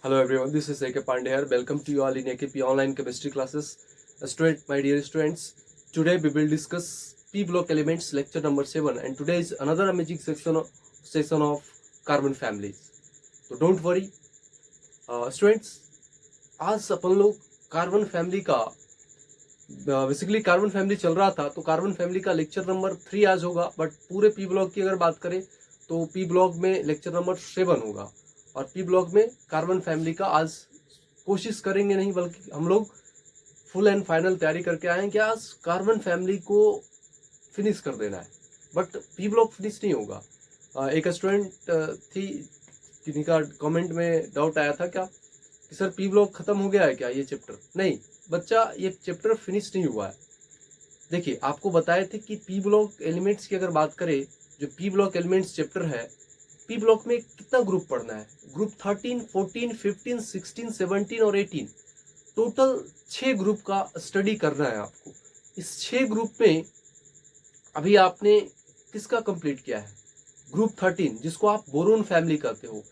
Hello everyone, this is A.K. Pandey here. Welcome to you all in AKP online chemistry classes. My dear students, today we will discuss P block elements lecture number 7 and today is another amazing session of carbon families. So don't worry students, आज अपन लोग carbon family का basically carbon family चल रहा था तो carbon family का lecture number 3 आज होगा, बट पूरे पी ब्लॉक की अगर बात करें तो पी ब्लॉक में लेक्चर नंबर 7 होगा और पी ब्लॉक में कार्बन फैमिली का आज कोशिश करेंगे नहीं बल्कि हम लोग फुल एंड फाइनल तैयारी करके आए हैं कि आज कार्बन फैमिली को फिनिश कर देना है, बट पी ब्लॉक फिनिश नहीं होगा। एक स्टूडेंट थी किन्हीं का कमेंट में डाउट आया था क्या कि सर पी ब्लॉक खत्म हो गया है क्या ये चैप्टर? नहीं बच्चा, ये चैप्टर फिनिश नहीं हुआ है। देखिए आपको बताए थे कि पी ब्लॉक एलिमेंट्स की अगर बात करें, जो पी ब्लॉक एलिमेंट्स चैप्टर है, पी ब्लॉक में कितना ग्रुप पढ़ना है? ग्रुप 13, 14, 15, 16, 17 और 18, टोटल 6 ग्रुप का स्टडी करना है आपको। इस 6 ग्रुप में अभी आपने किसका कंप्लीट किया है? ग्रुप 13 जिसको आप बोरोन फैमिली कहते हो,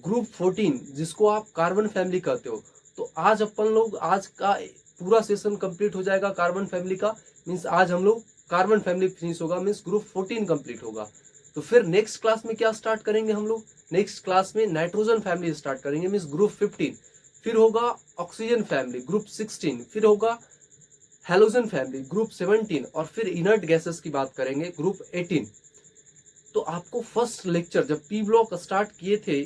ग्रुप 14 जिसको आप कार्बन फैमिली कहते हो। तो आज अपन लोग आज का पूरा सेशन कंप्लीट हो जाएगा कार्बन फैमिली का, मीन्स आज हम लोग कार्बन फैमिली फिनिश होगा, मीन्स ग्रुप 14 कंप्लीट होगा। तो फिर नेक्स्ट क्लास में क्या स्टार्ट करेंगे हम लोग? नेक्स्ट क्लास में नाइट्रोजन फैमिली स्टार्ट करेंगे, मीन्स ग्रुप 15, फिर होगा ऑक्सीजन फैमिली ग्रुप 16, फिर होगा हेलोजन फैमिली ग्रुप 17 और फिर इनर्ट गैसेस की बात करेंगे ग्रुप 18। तो आपको फर्स्ट लेक्चर जब पी ब्लॉक स्टार्ट किए थे,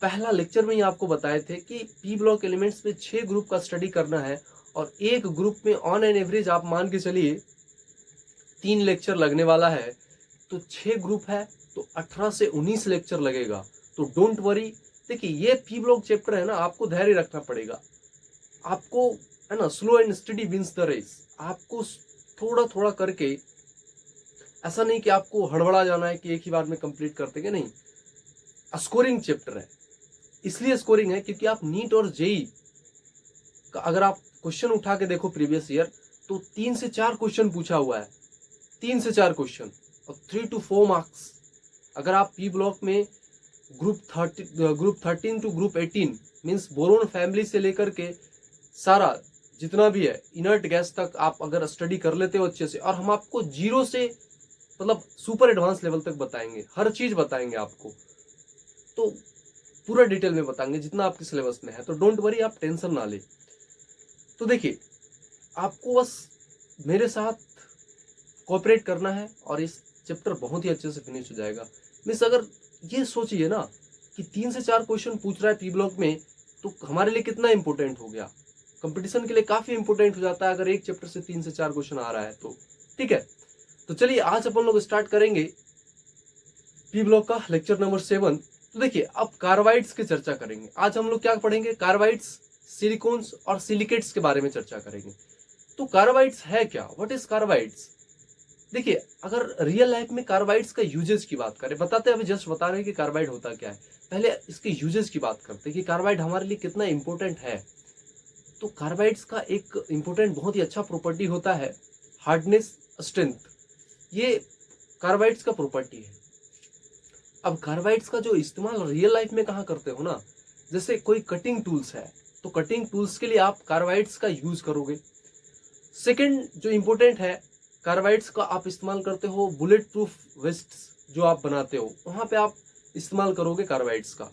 पहला लेक्चर में ही आपको बताए थे कि पी ब्लॉक एलिमेंट्स में 6 ग्रुप का स्टडी करना है और एक ग्रुप में ऑन एन एवरेज आप मान के चलिए 3 लेक्चर लगने वाला है। तो 6 ग्रुप है तो 18 से 19 लेक्चर लगेगा। तो डोंट वरी, देखिए ये पी ब्लॉक चैप्टर है ना, आपको धैर्य रखना पड़ेगा। आपको है ना, slow and steady wins the race. आपको थोड़ा थोड़ा करके, ऐसा नहीं कि आपको हड़बड़ा जाना है कि एक ही बार में कंप्लीट कर देंगे, नहीं। स्कोरिंग चैप्टर है, इसलिए स्कोरिंग है क्योंकि आप नीट और जेई का अगर आप क्वेश्चन उठा के देखो प्रीवियस ईयर, तो 3 से 4 क्वेश्चन पूछा हुआ है, 3 से 4 क्वेश्चन और 3 to 4 मार्क्स। अगर आप पी ब्लॉक में group 13 to group 18 means boron family से लेकर के सारा जितना भी है इनर्ट गैस तक आप अगर स्टडी कर लेते हो अच्छे से, और हम आपको जीरो से मतलब सुपर एडवांस लेवल तक बताएंगे, हर चीज बताएंगे आपको, तो पूरा डिटेल में बताएंगे जितना आपके सिलेबस में है। तो डोंट वरी, आप टेंशन ना ले। तो देखिए आपको बस मेरे साथ कोऑपरेट करना है और इस चैप्टर बहुत ही अच्छे से फिनिश हो जाएगा। मीन्स अगर ये सोचिए ना कि 3 से 4 क्वेश्चन पूछ रहा है पी ब्लॉक में, तो हमारे लिए कितना इंपॉर्टेंट हो गया, कंपटीशन के लिए काफी इंपॉर्टेंट हो जाता है अगर एक चैप्टर से 3 से 4 क्वेश्चन आ रहा है तो। ठीक है, तो चलिए आज अपन लोग स्टार्ट करेंगे पी ब्लॉक का लेक्चर नंबर 7। तो देखिए अब कार्बाइड्स की चर्चा करेंगे। आज हम लोग क्या पढ़ेंगे? कार्बाइड्स, सिलिकॉन्स और सिलिकेट्स के बारे में चर्चा करेंगे। तो कार्बाइड्स है क्या? What is carbides? देखिए अगर रियल लाइफ में कार्बाइड्स का यूजेस की बात करें, बताते हैं अभी जस्ट बता रहे हैं कि कार्बाइड होता क्या है, पहले इसके यूजेस की बात करते हैं कि कार्बाइड हमारे लिए कितना इंपॉर्टेंट है। तो कार्बाइड्स का एक इंपॉर्टेंट बहुत ही अच्छा प्रॉपर्टी होता है हार्डनेस, स्ट्रेंथ। ये कार्बाइड्स का प्रॉपर्टी है। अब कार्बाइड्स का जो इस्तेमाल रियल लाइफ में कहाँ करते हो ना, जैसे कोई कटिंग टूल्स है तो कटिंग टूल्स के लिए आप कार्बाइड्स का यूज करोगे। सेकंड जो इंपॉर्टेंट है, कार्बाइड्स का आप इस्तेमाल करते हो बुलेट प्रूफ वेस्ट्स जो आप बनाते हो, वहां पे आप इस्तेमाल करोगे कार्बाइड्स का।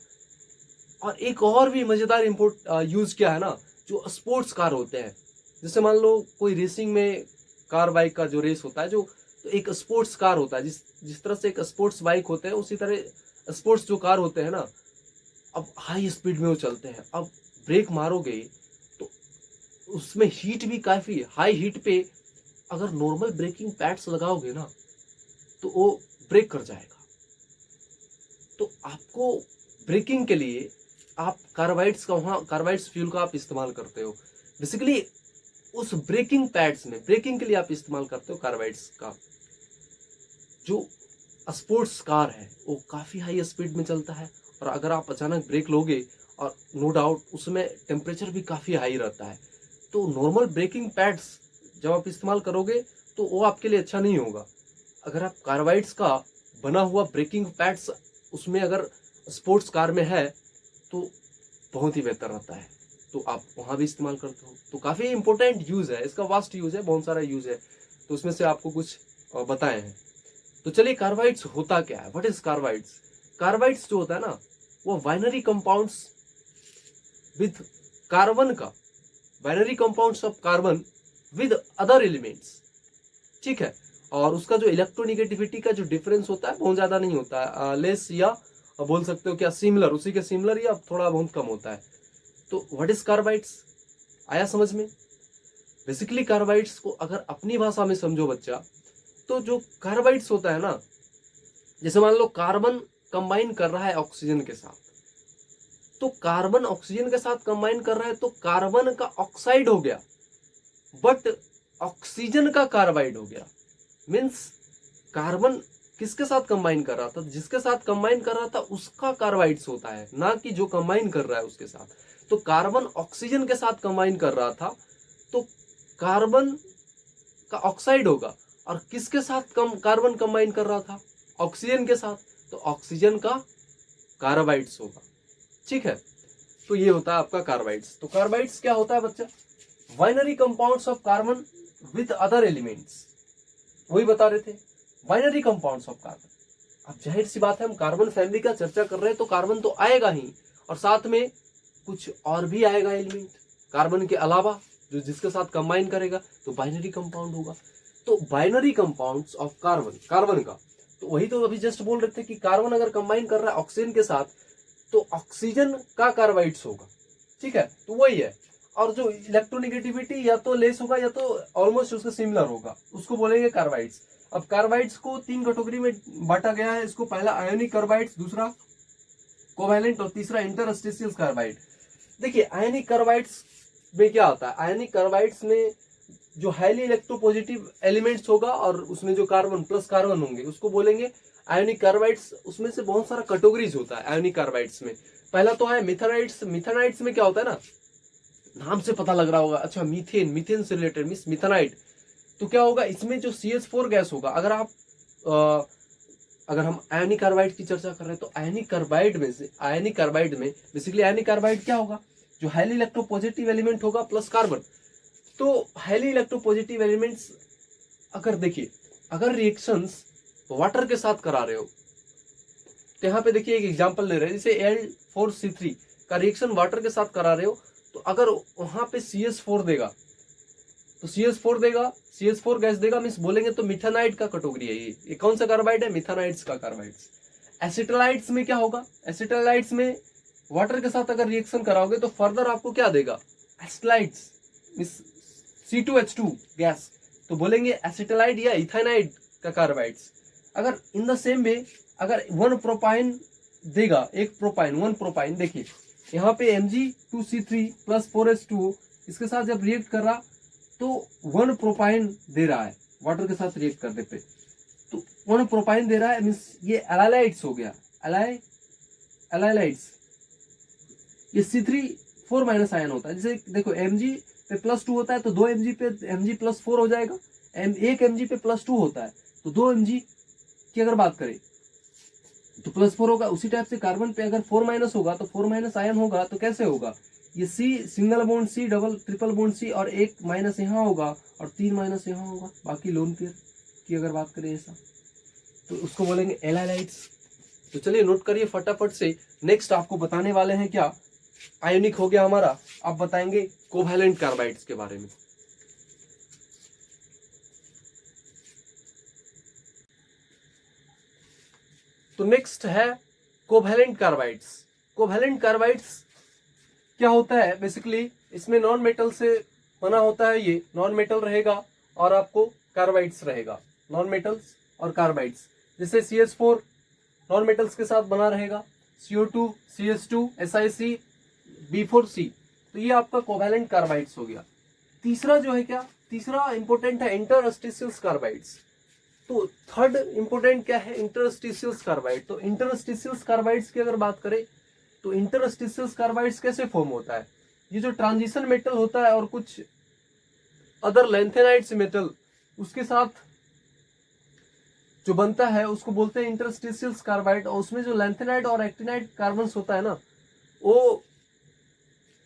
और एक और भी मजेदार यूज क्या है ना, जो स्पोर्ट्स कार होते हैं, जैसे मान लो कोई रेसिंग में कार बाइक का जो रेस होता है, जो तो एक स्पोर्ट्स कार होता है, जिस तरह से एक स्पोर्ट्स बाइक होते हैं उसी तरह स्पोर्ट्स जो कार होते हैं ना, अब हाई स्पीड में वो चलते हैं। अब ब्रेक मारोगे तो उसमें हीट भी काफी हाई हीट पे अगर नॉर्मल ब्रेकिंग पैड्स लगाओगे ना तो वो ब्रेक कर जाएगा। तो आपको ब्रेकिंग के लिए आप कार्बाइड्स का, वहां कार्बाइड्स फ्यूल का आप इस्तेमाल करते हो। बेसिकली उस ब्रेकिंग पैड्स में ब्रेकिंग के लिए आप इस्तेमाल करते हो कार्बाइड्स का। जो स्पोर्ट्स कार है वो काफी हाई स्पीड में चलता है और अगर आप अचानक ब्रेक लोगे और नो डाउट उसमें टेम्परेचर भी काफी हाई रहता है, तो नॉर्मल ब्रेकिंग पैड्स जब आप इस्तेमाल करोगे तो वो आपके लिए अच्छा नहीं होगा। अगर आप कार्बाइड्स का बना हुआ ब्रेकिंग पैड्स उसमें अगर स्पोर्ट्स कार में है तो बहुत ही बेहतर रहता है, तो आप वहाँ भी इस्तेमाल करते हो। तो काफ़ी इंपॉर्टेंट यूज़ है इसका, वास्ट यूज़ है, बहुत सारा यूज़ है, तो उसमें से आपको कुछ बताए हैं। तो चलिए, कार्बाइड्स होता क्या है, व्हाट इज कार्बाइड्स। कार्बाइड्स जो होता है ना, वो बाइनरी कंपाउंड्स विद कार्बन का, binary compounds of carbon with other elements, ठीक है। और उसका जो इलेक्ट्रोनिगेटिविटी का जो डिफरेंस होता है बहुत ज्यादा नहीं होता है, लेस या बोल सकते हो क्या सिमिलर, उसी के सिमिलर या थोड़ा बहुत कम होता है। तो व्हाट इज कार्बाइड्स, आया समझ में। बेसिकली कार्बाइड्स को अगर अपनी भाषा में समझो बच्चा, तो जो कार्बाइड्स होता है ना, जैसे मान लो कार्बन कंबाइन कर रहा है ऑक्सीजन के साथ, तो कार्बन ऑक्सीजन के साथ कंबाइन कर रहा है तो कार्बन का ऑक्साइड हो गया, बट ऑक्सीजन का कार्बाइड हो गया। मीन्स कार्बन किसके साथ कंबाइन कर रहा था, जिसके साथ कंबाइन कर रहा था उसका कार्बाइड्स होता है, ना कि जो कंबाइन कर रहा है उसके साथ। तो कार्बन ऑक्सीजन के साथ कंबाइन कर रहा था तो कार्बन का ऑक्साइड होगा, और किसके साथ कार्बन कंबाइन कर रहा था, ऑक्सीजन के साथ, तो ऑक्सीजन का कार्बाइड्स होगा, ठीक है। तो ये होता है आपका कार्बाइड्स। तो कार्बाइड्स क्या होता है बच्चा, binary compounds of carbon with other elements, वही बता रहे थे, बाइनरी कंपाउंड्स ऑफ कार्बन। अब जाहिर सी बात है, हम कार्बन फैमिली का चर्चा कर रहे हैं तो कार्बन तो आएगा ही, और साथ में कुछ और भी आएगा एलिमेंट कार्बन के अलावा, जो जिसके साथ कंबाइन करेगा तो बाइनरी कंपाउंड होगा। तो binary compounds of carbon, carbon का, तो वही तो अभी जस्ट बोल रहे थे कि कार्बन अगर कंबाइन कर रहा है ऑक्सीजन के साथ तो ऑक्सीजन का कार्बाइड्स होगा, ठीक है। तो वही है, और जो इलेक्ट्रोनिगेटिविटी या तो लेस होगा या तो ऑलमोस्ट उसके सिमिलर होगा, उसको बोलेंगे कार्बाइड्स। अब कार्बाइड्स को 3 कैटेगरी में बांटा गया है, इसको पहला आयोनिक कार्बाइड्स, दूसरा कोवैलेंट और तीसरा इंटरस्टिशियल कार्बाइड। देखिए आयनिक कार्बाइड्स में क्या होता है, आयनिक कार्बाइड्स में जो हाईली इलेक्ट्रोपॉजिटिव एलिमेंट्स होगा और उसमें जो कार्बन प्लस कार्बन होंगे उसको बोलेंगे आयोनिक कार्बाइड्स। उसमें से बहुत सारा कैटेगरीज होता है आयोनिक कार्बाइड्स में। पहला तो है मिथेनाइड्स। मिथेनाइड्स में क्या होता है ना, नाम से पता लग रहा होगा, अच्छा मीथेन, मीथेन से रिलेटेड मीन्स मिथेनाइड। तो क्या होगा, इसमें जो CH4 गैस होगा, अगर हम आयनिक कार्बाइड की चर्चा कर रहे हैं तो आयनिक कार्बाइड में बेसिकली आयनिक कार्बाइड क्या होगा, जो हाईली इलेक्ट्रोपॉजिटिव एलिमेंट होगा प्लस कार्बन। तो हाईली इलेक्ट्रोपॉजिटिव एलिमेंट्स, अगर देखिए, अगर रिएक्शंस वाटर के साथ करा रहे हो, तो यहाँ पे देखिए एक एग्जांपल ले रहे हैं, जैसे Al4C3 का रिएक्शन वाटर के साथ करा रहे हो, तो अगर वहां पे CH4 देगा तो CH4 गैस देगा, मीन्स बोलेंगे तो मिथेनाइड का कैटेगरी है ये कौन सा कार्बाइड है, मिथेनाइड्स का कार्बाइड्स। एसिटालाइड्स में क्या होगा, एसिटालाइड्स में वाटर के साथ अगर रिएक्शन कराओगे तो फर्दर आपको क्या देगा, एसिटालाइड्स मीन्स C2H2 गैस, तो बोलेंगे एसिटालाइड या इथेनाइड का कार्बाइड्स। अगर इन द सेम वे अगर 1 प्रोपाइन देगा, एक प्रोपाइन 1 प्रोपाइन, देखिए यहाँ पे Mg2C3 प्लस 4H2 इसके साथ जब रिएक्ट कर रहा तो 1 प्रोपाइन दे रहा है वाटर के साथ रिएक्ट करने पे, तो 1 प्रोपाइन दे रहा है, मीन्स ये एलाइलाइड्स हो गया, एलाइलाइड्स। ये C3 4- आयन होता है, जैसे देखो Mg पे +2 होता है तो 2 Mg पे Mg+4 हो जाएगा, 1 Mg पे +2 होता है तो 2 Mg की अगर बात करें तो +4 होगा। उसी टाइप से कार्बन पे अगर 4- होगा तो 4- आयन होगा, तो कैसे होगा, ये C single bond C, double triple bond C, और 1 माइनस यहाँ होगा और 3 माइनस यहाँ होगा, बाकी लोन पेयर की अगर बात करें ऐसा, तो उसको बोलेंगे एलाइलाइड्स। तो चलिए नोट करिए फटाफट से। नेक्स्ट आपको बताने वाले हैं क्या, आयोनिक हो गया हमारा, अब बताएंगे कोवैलेंट कार्बाइड्स के बारे में। तो नेक्स्ट है कोवैलेंट कार्बाइड्स। कोवैलेंट कार्बाइड्स क्या होता है, बेसिकली इसमें नॉन मेटल से बना होता है, ये नॉन मेटल रहेगा और आपको कार्बाइड्स रहेगा, नॉन मेटल्स और कार्बाइड्स। जैसे CH4 नॉन मेटल्स के साथ बना रहेगा, CO2 CH2 SiC B4C, तो ये आपका कोवैलेंट कार्बाइड्स हो गया। तीसरा जो है क्या, तीसरा इंपॉर्टेंट है इंटरस्टिशियल्स कार्बाइड्स। तो थर्ड इंपॉर्टेंट क्या है, इंटरस्टिशियल्स कार्बाइड। तो इंटरस्टिशियल्स कार्बाइड्स की अगर बात करें तो इंटरस्टिशियल्स कार्बाइड्स कैसे फॉर्म होता है, ये जो ट्रांजिशन मेटल होता है और कुछ अदर लैंथेनाइड्स मेटल उसके साथ जो बनता है उसको बोलते हैं इंटरस्टिशियल्स कार्बाइड। और उसमें जो लैंथेनाइड और एक्टिनाइड कार्बन्स होता है ना, वो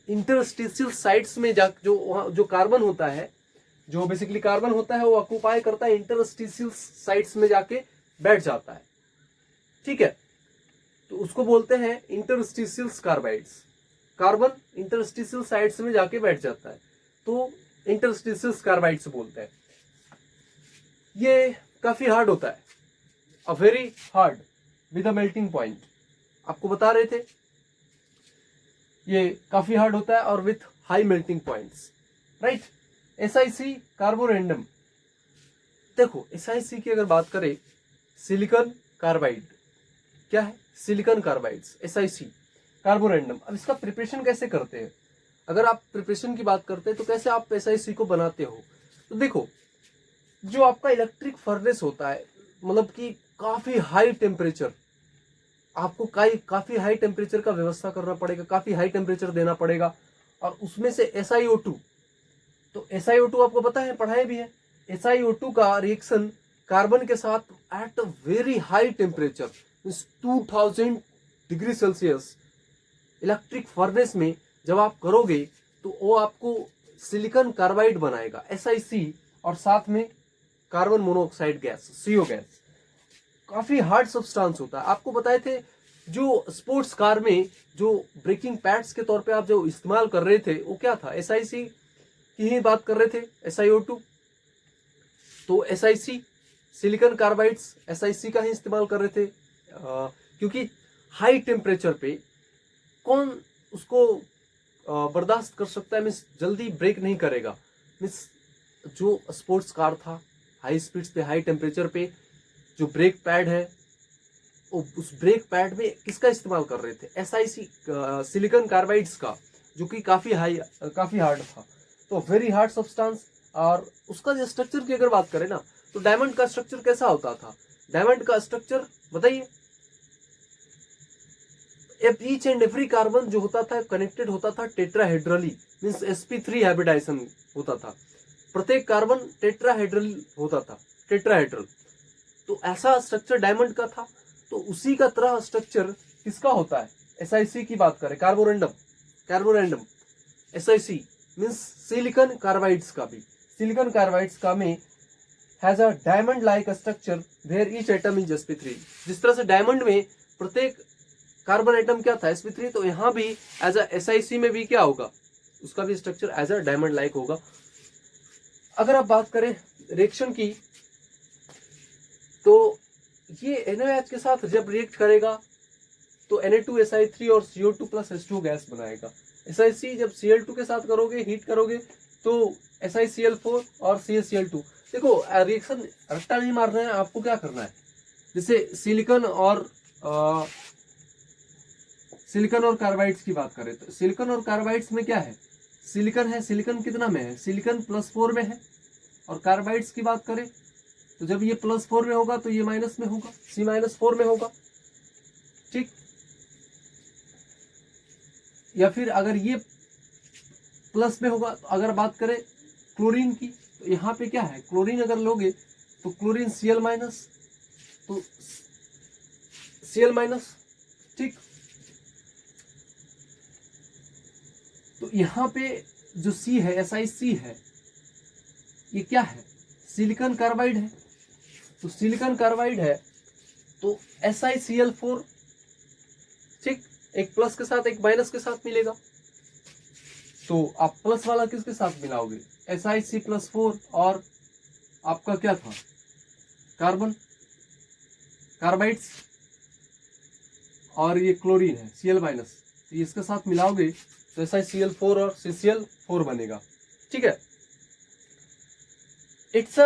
इंटरस्टिशियल साइट्स में जा जो कार्बन होता है, जो बेसिकली कार्बन होता है वो ऑक्यूपाई करता है इंटरस्टिशियल साइट्स में जाके बैठ जाता है, ठीक है। तो उसको बोलते हैं interstitial carbides. Carbon interstitial sites में जाके बैठ जाता है तो इंटरस्टिशियल कार्बाइड्स बोलते हैं। ये काफी हार्ड होता है, a very hard with a melting point. आपको बता रहे थे ये काफी हार्ड होता है और with high melting points, right. SiC Carborundum, देखो SiC की अगर बात करें, सिलिकॉन कार्बाइड क्या है, सिलिकॉन कार्बाइड्स SiC कार्बोरेंडम। अब इसका प्रिपरेशन कैसे करते हैं, अगर आप प्रिपरेशन की बात करते हैं तो कैसे आप SiC को बनाते हो। तो देखो जो आपका इलेक्ट्रिक फर्नेस होता है, मतलब कि काफी हाई टेम्परेचर, आपको काफी हाई टेम्परेचर का व्यवस्था करना पड़ेगा, काफी हाई टेम्परेचर देना पड़ेगा, और उसमें से SiO2, तो SiO2 आपको पता है, पढ़ाए भी है। SiO2 का रिएक्शन कार्बन के साथ at a very high temperature 2000 degree Celsius electric furnace में जब आप करोगे तो वो आपको सिलिकॉन कार्बाइड बनाएगा SiC, और साथ में carbon monoxide gas CO gas. काफी हार्ड सब्सटेंस होता है। आपको बताए थे जो स्पोर्ट्स कार में जो ब्रेकिंग पैड्स के तौर पे आप जो इस्तेमाल कर रहे थे वो क्या था, SiC की ही बात कर रहे थे, SiO2। तो SiC सिलिकॉन कार्बाइड्स SiC का ही इस्तेमाल कर रहे थे, क्योंकि हाई टेम्परेचर पे कौन उसको बर्दाश्त कर सकता है, मीन्स जल्दी ब्रेक नहीं करेगा। मीन्स जो स्पोर्ट्स कार था, हाई स्पीड्स पे हाई टेम्परेचर पे जो ब्रेक पैड है, उस ब्रेक पैड में किसका इस्तेमाल कर रहे थे, SiC सिलिकॉन कार्बाइड्स का, जो कि काफी हार्ड था। तो वेरी हार्ड सब्सटेंस। और उसका जो स्ट्रक्चर की अगर बात करें ना, तो डायमंड का स्ट्रक्चर कैसा होता था, डायमंड का स्ट्रक्चर बताइए। ईच एंड एवरी कार्बन जो होता था कनेक्टेड होता था टेट्राहेड्रली, मींस sp3 हाइब्रिडाइजेशन होता था, प्रत्येक कार्बन टेट्राहेड्रल होता था, टेट्राहेड्रल। तो ऐसा स्ट्रक्चर डायमंड का था। तो उसी का तरह स्ट्रक्चर किसका होता है, SiC की बात करें, carborundum SiC means silicon carbides का भी, सिलिकॉन कार्बाइड्स का में has a diamond like structure where each atom is sp3। जिस तरह से डायमंड में प्रत्येक कार्बन एटम क्या था, sp3, तो यहाँ भी एज अ SiC में भी क्या होगा, उसका भी structure as a diamond like होगा। अगर आप बात करें रिएक्शन की, तो ये NaOH के साथ जब रिएक्ट करेगा तो Na2Si3 और CO2 प्लस H2 गैस बनाएगा। SiC जब Cl2 के साथ करोगे, हीट करोगे, तो SiCl4 और CaCl2। देखो रिएक्शन रट्टा नहीं मारना है, आपको क्या करना है, जैसे सिलिकॉन और कार्बाइड्स की बात करें तो सिलिकॉन और कार्बाइड्स में क्या है, सिलिकॉन है, सिलिकॉन कितना में है, सिलिकॉन +4 में है। और कार्बाइड्स की बात करें तो जब ये +4 में होगा तो ये माइनस में होगा, C-4 में होगा, ठीक। या फिर अगर ये प्लस में होगा, तो अगर बात करें क्लोरीन की, तो यहाँ पे क्या है, क्लोरीन अगर लोगे तो क्लोरीन Cl-, तो Cl-, ठीक। तो यहाँ पे जो C है, SiC है, ये क्या है, सिलिकॉन कार्बाइड है। तो सिलिकॉन कार्बाइड है तो SiCl4, ठीक, एक प्लस के साथ एक माइनस के साथ मिलेगा। तो आप प्लस वाला किसके साथ मिलाओगे, SiC+4, और आपका क्या था, कार्बाइड्स, और ये क्लोरीन है Cl-, तो इसके साथ मिलाओगे तो SiCl4 और CCl4 बनेगा, ठीक है। इट्स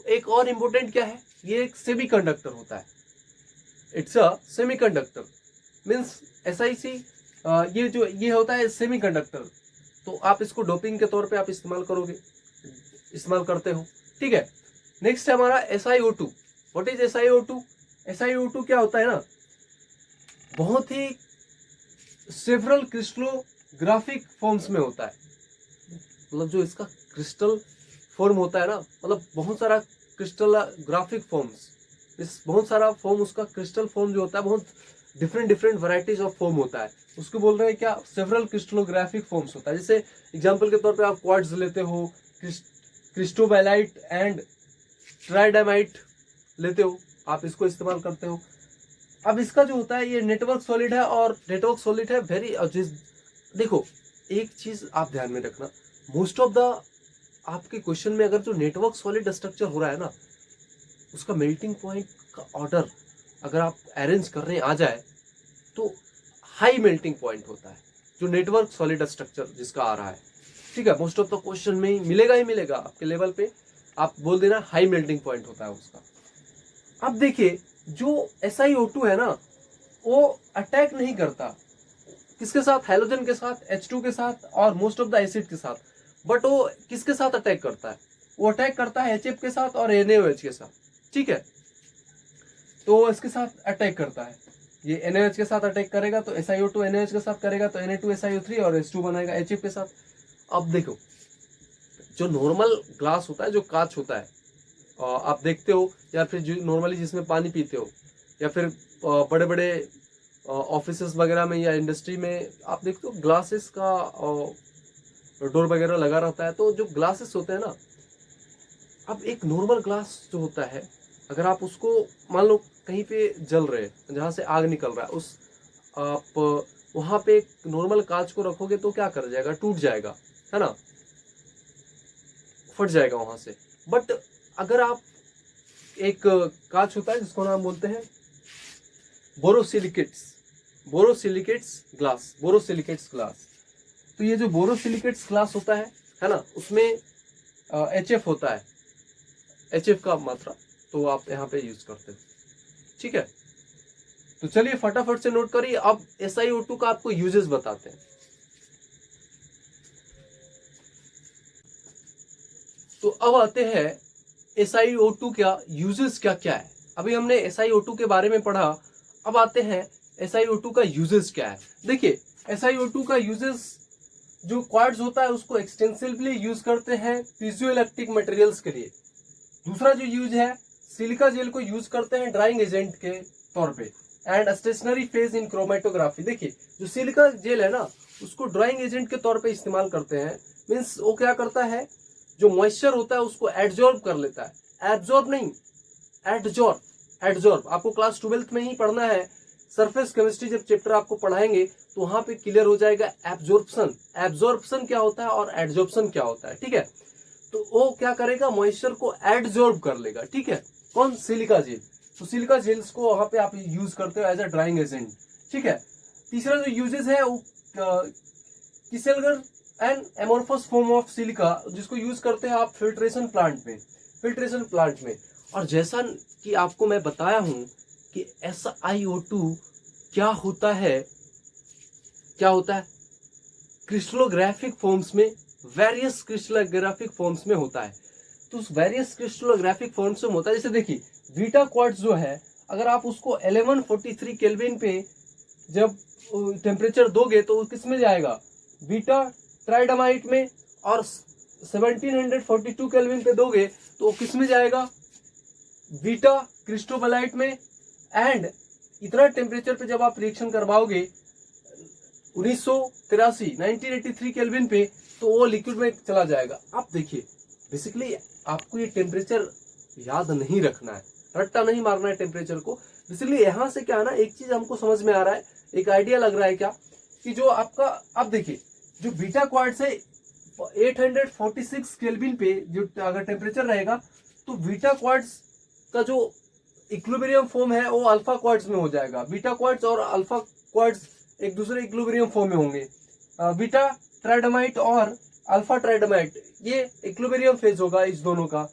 एक और इंपॉर्टेंट क्या है, ये एक सेमीकंडक्टर होता है, it's a semiconductor means SiC ये होता है सेमीकंडक्टर। तो आप इसको डोपिंग के तौर पे आप इस्तेमाल करते हो, ठीक है। नेक्स्ट है हमारा SiO2। What is SiO2? SiO2 क्या होता है ना, बहुत ही सेवरल क्रिस्टलोग्राफिक फॉर्म्स में होता है, मतलब जो इसका क्रिस्टल फॉर्म होता है ना, मतलब बहुत सारा क्रिस्टलोग्राफिक फॉर्म्स, बहुत सारा फॉर्म, उसका क्रिस्टल फॉर्म जो होता है बहुत different different varieties of form होता है, उसको बोल रहे हैं क्या, सेवरल क्रिस्टलोग्राफिक फॉर्म्स होता है। जैसे एग्जांपल के तौर पे आप क्वार्ट्ज लेते हो, क्रिस्टोबैलाइट एंड ट्राइडामाइट लेते हो, आप इसको इस्तेमाल करते हो। अब इसका जो होता है ये नेटवर्क सॉलिड है, और नेटवर्क सॉलिड है वेरी, देखो एक चीज आप ध्यान में रखना, मोस्ट ऑफ द आपके क्वेश्चन में अगर जो नेटवर्क सॉलिड स्ट्रक्चर हो रहा है ना, उसका मेल्टिंग पॉइंट का ऑर्डर अगर आप अरेंज करने आ जाए तो हाई मेल्टिंग पॉइंट होता है, जो नेटवर्क सॉलिड स्ट्रक्चर जिसका आ रहा है, ठीक है। मोस्ट ऑफ द क्वेश्चन में ही मिलेगा ही मिलेगा आपके लेवल पे, आप बोल देना हाई मेल्टिंग पॉइंट होता है उसका। अब देखिए जो SiO2 है ना, वो अटैक नहीं करता किसके साथ, हैलोजन के साथ, H2 के साथ और मोस्ट ऑफ द एसिड के साथ, बट वो किसके साथ अटैक करता है, वो अटैक करता है HF के साथ और NaOH के साथ, ठीक है। तो वो इसके साथ अटैक करता है, ये NaOH के साथ अटैक करेगा तो SiO2 NaOH के साथ करेगा तो Na2SiO3 और H2 बनाएगा HF के साथ। अब देखो जो नॉर्मल ग्लास होता है, जो कांच होता है, आप देखते हो, या फिर जो नॉर्मली जिसमें पानी पीते हो, या फिर बड़े बड़े ऑफिसेस वगैरह में या इंडस्ट्री में आप देखते हो ग्लासेस का डोर वगैरह लगा रहता है। तो जो ग्लासेस होते हैं ना, अब एक नॉर्मल ग्लास जो होता है, अगर आप उसको मान लो कहीं पे जल रहे हैं, जहाँ से आग निकल रहा है, उस आप वहाँ पे एक नॉर्मल कांच को रखोगे तो क्या कर जाएगा, टूट जाएगा, है ना, फट जाएगा वहां से। बट अगर आप एक कांच होता है जिसको नाम बोलते हैं बोरोसिलिकेट्स, बोरोसिलिकेट्स ग्लास। तो ये जो बोरोसिलिकेट्स ग्लास होता है ना, उसमें HF होता है, HF का मात्रा, तो आप यहाँ पे यूज करते हो, ठीक है। तो चलिए फटाफट से नोट करिए। अब SiO2 का आपको यूजेस बताते हैं। तो अब आते हैं SiO2 का यूजेस क्या क्या है। अभी हमने SiO2 के बारे में पढ़ा, अब आते हैं SiO2 का यूजेस क्या है। देखिए SiO2 का यूजेस, जो क्वार्ट्ज होता है उसको एक्सटेंसिवली यूज करते हैं पीजोइलेक्ट्रिक मटेरियल्स के लिए। दूसरा जो यूज है, सिलिका जेल को यूज करते हैं ड्राइंग एजेंट के तौर पे, and stationary phase in chromatography. देखिए जो सिलिका जेल है ना, उसको ड्राइंग एजेंट के तौर पे इस्तेमाल करते हैं। मीन्स वो क्या करता है, जो मॉइस्चर होता है उसको एब्जॉर्ब कर लेता है, एब्जॉर्ब नहीं, एडजॉर्ब, एडजॉर्ब। आपको क्लास 12th में ही पढ़ना है, सरफेस केमिस्ट्री जब चैप्टर आपको पढ़ाएंगे तो वहां पे क्लियर हो जाएगा एब्जॉर्प्शन, एब्जॉर्प्शन क्या होता है और एडजॉर्प्शन क्या होता है, ठीक है। तो वो क्या करेगा, मॉइस्चर को एडजॉर्ब कर लेगा, ठीक है। कौन, सिलिका जेल। तो सिलिका जेल्स को वहां पे आप यूज करते हो एज अ ड्राइंग एजेंट, ठीक है। तीसरा जो यूजेस है वो kieselguhr and amorphous form of silica, जिसको यूज करते हैं आप फिल्ट्रेशन प्लांट में। और जैसा कि आपको मैं बताया हूं कि SiO2 क्या होता है, क्रिस्टलोग्राफिक फॉर्म्स में, वेरियस क्रिस्टलोग्राफिक फॉर्म्स में होता है। तो उस वेरियस क्रिस्टलोग्राफिक फॉर्म्स में होता है, जैसे देखिए बीटा क्वार्ट्ज जो है, अगर आप उसको 1143 केल्विन पे जब टेम्परेचर दोगे तो किस में जाएगा, बीटा ट्राइडामाइट में, और 1742 केल्विन पे दोगे तो किस में जाएगा, बीटा क्रिस्टोबैलाइट में। एंड इतना टेम्परेचर पे जब आप रिएक्शन करवाओगे 1983 केल्विन पे, तो वो लिक्विड में चला जाएगा। अब देखिए बेसिकली आपको ये टेम्परेचर याद नहीं रखना है, रट्टा नहीं मारना है टेम्परेचर को। बेसिकली यहाँ से क्या है ना, एक चीज हमको समझ में आ रहा है, एक आइडिया लग रहा है क्या, कि जो आपका, अब देखिए जो बीटा क्वार्ट्ज है 846 केल्विन पे जो अगर टेम्परेचर रहेगा, तो बीटा क्वार्ट्ज का जो इक्विलिब्रियम फॉर्म है वो अल्फा क्वार्ट्ज में हो जाएगा। बीटा क्वार्ट्ज और अल्फा क्वार्ट्ज एक दूसरे इक्विलिब्रियम फॉर्म में होंगे। बीटा ट्राइडामाइट और अल्फा ट्राइडामाइट ये इक्विलिब्रियम फेज होगा इस दोनों का।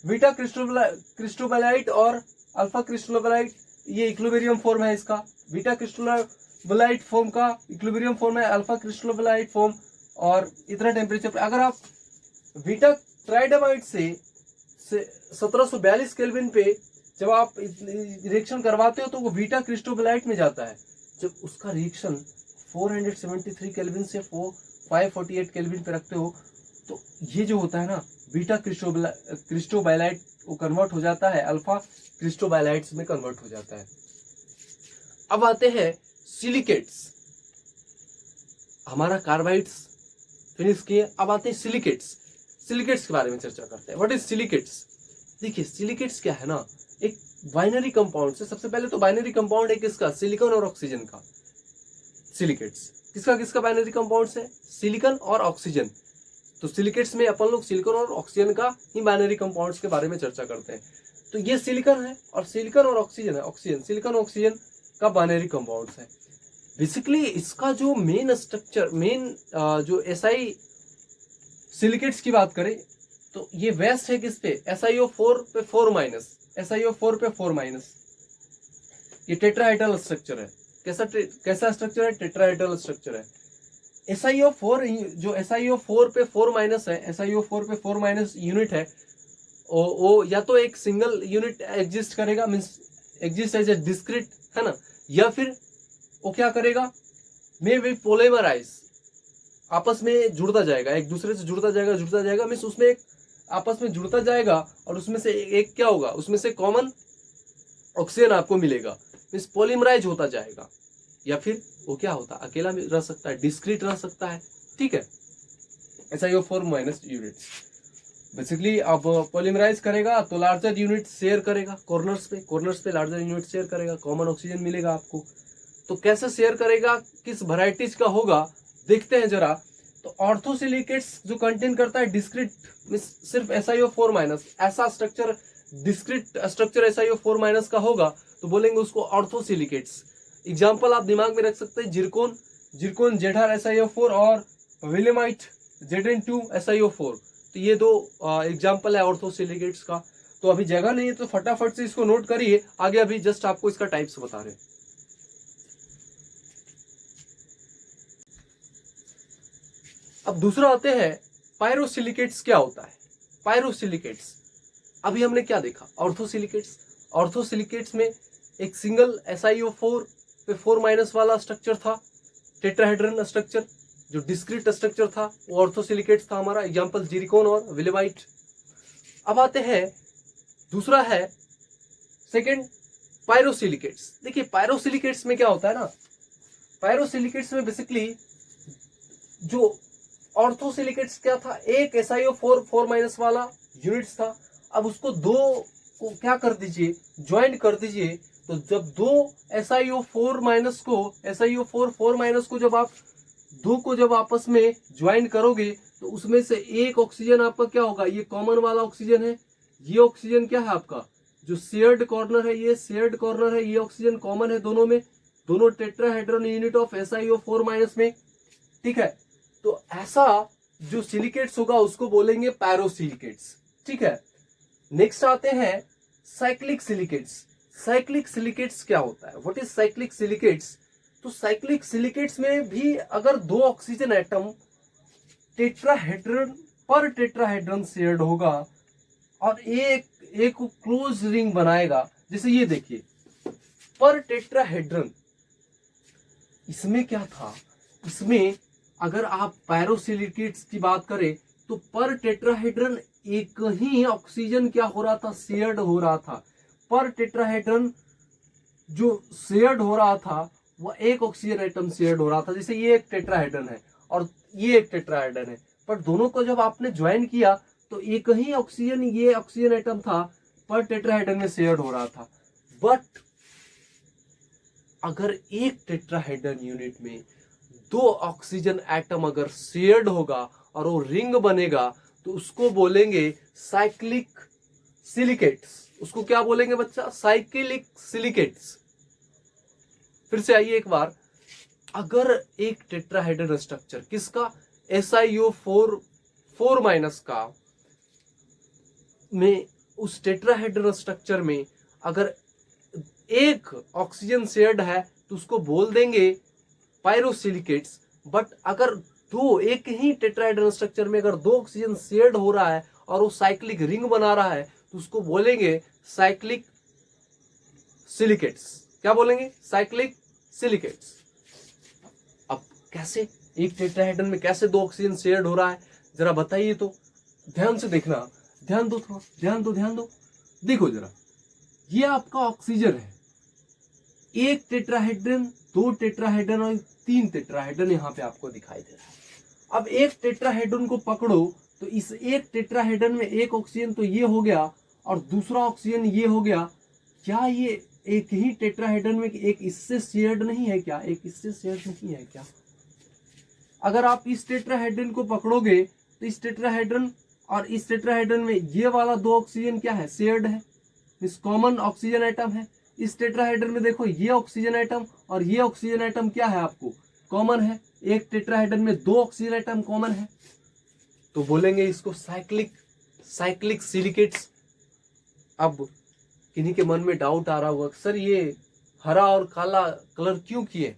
बीटा क्रिस्टोबैलाइट और अल्फा क्रिस्टोबैलाइट ये इक्विलिब्रियम फॉर्म है इसका। बीटा क्रिस्टोबैलाइट फॉर्म का इक्विलिब्रियम फॉर्म है अल्फा क्रिस्टोबैलाइट फॉर्म। और इतना टेम्परेचर पे अगर आप बीटा ट्राइडामाइट से 1742 केल्विन पे जब आप रिएक्शन करवाते हो तो वो बीटा क्रिस्टोबैलाइट में जाता है। जब उसका रिएक्शन 473 केल्विन से 548 केल्विन पे रखते हो तो ये जो होता है ना बीटा क्रिस्टोबैलाइट वो कन्वर्ट हो जाता है अल्फा क्रिस्टोबैलाइट्स में कन्वर्ट हो जाता है। अब आते हैं सिलिकेट्स। हमारा कार्बाइड्स फिनिश किए, अब आते हैं सिलिकेट्स। सिलिकेट्स के बारे में चर्चा करते हैं। What is silicates? देखिए सिलिकेट्स क्या है ना, एक बाइनरी कंपाउंड से, सबसे पहले तो बाइनरी कंपाउंड है किसका, सिलिकॉन और ऑक्सीजन का। सिलिकेट्स किसका किसका बाइनरी कंपाउंड है, सिलिकॉन और ऑक्सीजन। तो सिलिकेट्स में अपन लोग सिलिकॉन और ऑक्सीजन का ही बाइनरी कंपाउंड्स के बारे में चर्चा करते हैं। तो ये सिलिकॉन है और सिलिकॉन और ऑक्सीजन है, ऑक्सीजन, सिलिकॉन ऑक्सीजन का बाइनरी कंपाउंड्स है। बेसिकली इसका जो मेन स्ट्रक्चर, मेन जो एसआई सिलिकेट्स की बात करें तो ये वेस्ट है किस पे, SiO4 पे 4-, SiO4 पे 4-। ये टेट्राहेड्रल स्ट्रक्चर है। कैसा स्ट्रक्चर है, टेट्राहेड्रल स्ट्रक्चर है। SiO4 जो SiO4 पे 4- है, SiO4 पे 4- यूनिट है, वो या तो एक सिंगल यूनिट एग्जिस्ट करेगा, means exist as a discrete, है ना, या फिर वो क्या करेगा, मे बी पोलेमराइज, आपस में जुड़ता जाएगा, एक दूसरे से जुड़ता जाएगा मींस उसमें एक आपस में जुड़ता जाएगा और उसमें से एक क्या होगा, उसमें से कॉमन ऑक्सीजन आपको मिलेगा, मींस पॉलीमराइज होता जाएगा। या फिर वो क्या होता है, अकेला रह सकता है, डिस्क्रीट रह सकता है, ठीक है। SiO4- यूनिट्स बेसिकली अब पॉलीमराइज करेगा तो लार्जर यूनिट शेयर करेगा, कॉर्नर्स पे लार्जर यूनिट शेयर करेगा, कॉमन ऑक्सीजन मिलेगा आपको। तो कैसे शेयर करेगा, किस वैरायटीज का होगा, देखते हैं जरा। तो ऑर्थोसिलिकेट्स जो कंटेन करता है डिस्क्रीट, सिर्फ SiO4- ऐसा स्ट्रक्चर, डिस्क्रीट स्ट्रक्चर SiO4- का होगा तो बोलेंगे उसको ऑर्थोसिलिकेट्स। एग्जाम्पल आप दिमाग में रख सकते हैं, जिरकोन Z SiO4 और विलेमाइट Zn2 SiO4। तो ये दो एग्जाम्पल है ऑर्थोसिलिकेट्स का। तो अभी जगह नहीं है तो फटाफट से इसको नोट करिए, आगे अभी जस्ट आपको इसका टाइप्स बता रहे हैं। अब दूसरा आते हैं पायरोसिलिकेट्स। क्या होता है पायरोसिलिकेट्स? अभी हमने क्या देखा, ऑर्थोसिलिकेट्स में एक सिंगल SiO4 पे 4- वाला स्ट्रक्चर था, टेट्राहेड्रल स्ट्रक्चर। जो डिस्क्रीट स्ट्रक्चर था वो ऑर्थोसिलिकेट्स था हमारा, एग्जांपल जिरकोन और विलेमाइट। अब आते हैं, दूसरा है सेकंड पायरोसिलिकेट्स। देखिए पायरोसिलिकेट्स में क्या होता है ना, पायरोसिलिकेट्स में बेसिकली जो ऑर्थोसिलिकेट्स क्या था, एक SiO4 4- वाला यूनिट्स था, अब उसको दो को क्या कर दीजिए, ज्वाइन कर दीजिए। तो जब दो SiO4 4- को जब आप दो को जब आपस में ज्वाइन करोगे तो उसमें से एक ऑक्सीजन आपका क्या होगा, ये कॉमन वाला ऑक्सीजन है, ये ऑक्सीजन क्या है आपका, जो शेयर्ड कॉर्नर है, ये शेयर्ड कॉर्नर है, ये ऑक्सीजन कॉमन है दोनों में, दोनों टेट्राहेड्रल यूनिट ऑफ SiO4- में, ठीक है। तो ऐसा जो सिलिकेट्स होगा उसको बोलेंगे पैरोसिलिकेट्स, ठीक है। नेक्स्ट आते हैं साइक्लिक सिलिकेट्स। साइक्लिक सिलिकेट्स क्या होता है, व्हाट इज साइक्लिक सिलिकेट्स? तो साइक्लिक सिलिकेट्स में भी अगर दो ऑक्सीजन एटम टेट्राहेड्रन शेयर्ड होगा और एक क्लोज रिंग बनाएगा, जैसे ये देखिए पर टेट्राहेड्रन, इसमें क्या था, इसमें अगर आप पैरोसिलिकेट्स की बात करें तो पर टेट्राहेड्रन एक ही ऑक्सीजन क्या हो रहा था, शेयर्ड हो रहा था। पर टेट्राहेड्रन जो शेयर्ड हो रहा था वो एक ऑक्सीजन एटम शेयर्ड हो रहा था, जैसे ये एक टेट्राहेड्रन है और ये एक टेट्राहेड्रन है, पर दोनों को जब आपने ज्वाइन किया तो एक ही ऑक्सीजन, ये ऑक्सीजन एटम था, पर टेट्राहेड्रन में शेयर्ड हो रहा था। बट अगर एक टेट्राहेड्रन यूनिट में दो ऑक्सीजन एटम अगर शेयर्ड होगा और वो रिंग बनेगा तो उसको बोलेंगे साइक्लिक सिलिकेट्स। उसको क्या बोलेंगे बच्चा, साइक्लिक सिलिकेट्स। फिर से आइए एक बार, अगर एक टेट्राहेड्रल स्ट्रक्चर किसका, SiO4 4- का में, उस टेट्राहेड्रल स्ट्रक्चर में अगर एक ऑक्सीजन शेयर्ड है तो उसको बोल देंगे पायरोसिलिकेट्स। बट अगर दो, एक ही टेट्राहेड्रल स्ट्रक्चर में अगर दो ऑक्सीजन शेयर्ड हो रहा है और वो साइक्लिक रिंग बना रहा है तो उसको बोलेंगे साइक्लिक सिलिकेट्स। क्या बोलेंगे, साइक्लिक सिलिकेट्स। अब कैसे, एक टेट्राहेड्रल में कैसे दो ऑक्सीजन शेयर्ड हो रहा है, जरा बताइए तो, ध्यान से देखना, ध्यान दो थोड़ा, ध्यान दो देखो जरा, ये आपका ऑक्सीजन है, एक टेट्राहेड्रन, दो टेट्राहेड्रन और तीन टेट्राहेड्रन यहाँ पे आपको दिखाई दे रहा है। अब एक टेट्राहेड्रन को पकड़ो तो इस एक टेट्राहेड्रन में एक ऑक्सीजन तो ये हो गया और दूसरा ऑक्सीजन ये हो गया। क्या ये एक ही टेट्राहेड्रन में एक इससे शेयर्ड नहीं है क्या? एक इससे शेयर्ड नहीं है क्या? अगर आप इस टेट्राहेड्रन को पकड़ोगे तो इस टेट्राहेड्रन और इस टेट्राहेड्रन में ये वाला दो ऑक्सीजन क्या है? शेयर्ड है, इस कॉमन ऑक्सीजन एटम है। इस टेट्राहेड्रन में देखो ये ऑक्सीजन एटम और ये ऑक्सीजन एटम क्या है? आपको कॉमन है। एक टेट्राहेड्रन में दो ऑक्सीजन एटम कॉमन है, तो बोलेंगे इसको साइक्लिक सिलिकेट्स। अब किन्हीं के मन में डाउट आ रहा होगा, सर ये हरा और काला कलर क्यों किए?